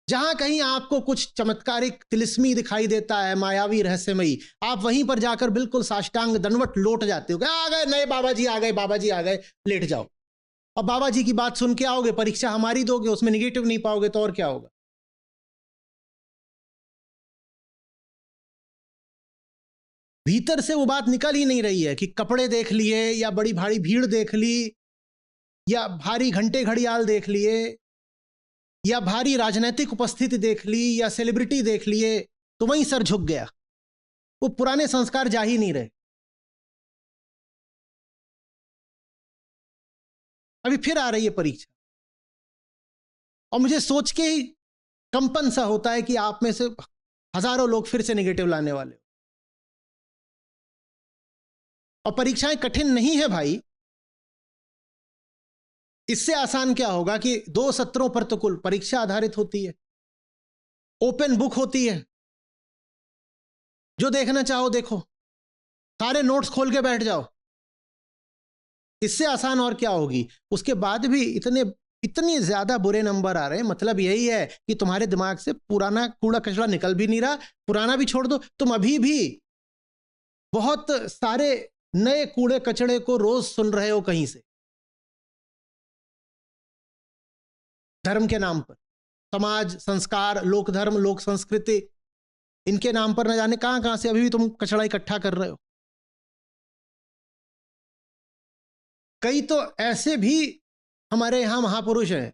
Speaker 1: जहां कहीं आपको कुछ चमत्कारिक तिलिस्मी दिखाई देता है, मायावी रहस्यमयी, आप वहीं पर जाकर बिल्कुल साष्टांग दंडवत लौट जाते हो। आ गए नए बाबा जी, आ गए बाबा जी आ गए, लेट जाओ। अब बाबा जी की बात सुन के आओगे, परीक्षा हमारी दोगे, उसमें निगेटिव नहीं पाओगे तो और क्या होगा। भीतर से वो बात निकल ही नहीं रही है कि कपड़े देख लिए, या बड़ी भारी भीड़ देख ली, या भारी घंटे घड़ियाल देख लिए, या भारी राजनीतिक उपस्थिति देख ली, या सेलिब्रिटी देख लिए, तो वहीं सर झुक गया। वो पुराने संस्कार जा ही नहीं रहे। अभी फिर आ रही है परीक्षा, और मुझे सोच के ही कंपन सा होता है कि आप में से हजारों लोग फिर से नेगेटिव लाने वाले हो। और परीक्षाएं कठिन नहीं है भाई। इससे आसान क्या होगा कि 2 सत्रों पर तो कुल परीक्षा आधारित होती है, ओपन बुक होती है, जो देखना चाहो देखो, सारे नोट्स खोल के बैठ जाओ। इससे आसान और क्या होगी। उसके बाद भी इतनी ज्यादा बुरे नंबर आ रहे हैं, मतलब यही है कि तुम्हारे दिमाग से पुराना कूड़ा कचरा निकल भी नहीं रहा। पुराना भी छोड़ दो, तुम अभी भी बहुत सारे नए कूड़े कचड़े को रोज सुन रहे हो कहीं से, धर्म के नाम पर, समाज संस्कार, लोक धर्म, लोक संस्कृति, इनके नाम पर न जाने कहां कहां से अभी भी तुम कचड़ा इकट्ठा कर रहे हो। कई तो ऐसे भी हमारे यहां महापुरुष हैं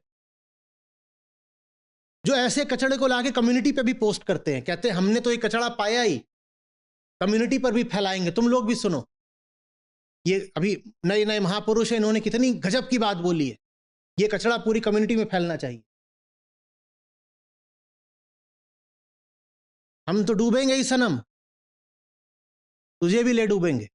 Speaker 1: जो ऐसे कचड़े को लाके कम्युनिटी पे भी पोस्ट करते हैं, कहते हैं हमने तो ये कचड़ा पाया ही, कम्युनिटी पर भी फैलाएंगे, तुम लोग भी सुनो। ये अभी नए नए महापुरुष हैं, इन्होंने कितनी गजब की बात बोली है, ये कचड़ा पूरी कम्युनिटी में फैलना चाहिए। हम तो डूबेंगे ही सनम, तुझे भी ले डूबेंगे।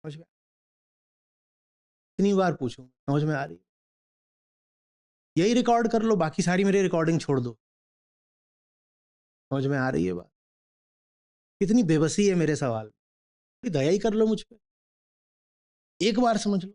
Speaker 1: समझ में, इतनी बार पूछूं, समझ में आ रही है। यही रिकॉर्ड कर लो, बाकी सारी मेरी रिकॉर्डिंग छोड़ दो। समझ में आ रही है बात। कितनी बेबसी है मेरे सवाल में, दया ही कर लो मुझ पे, एक बार समझ लो।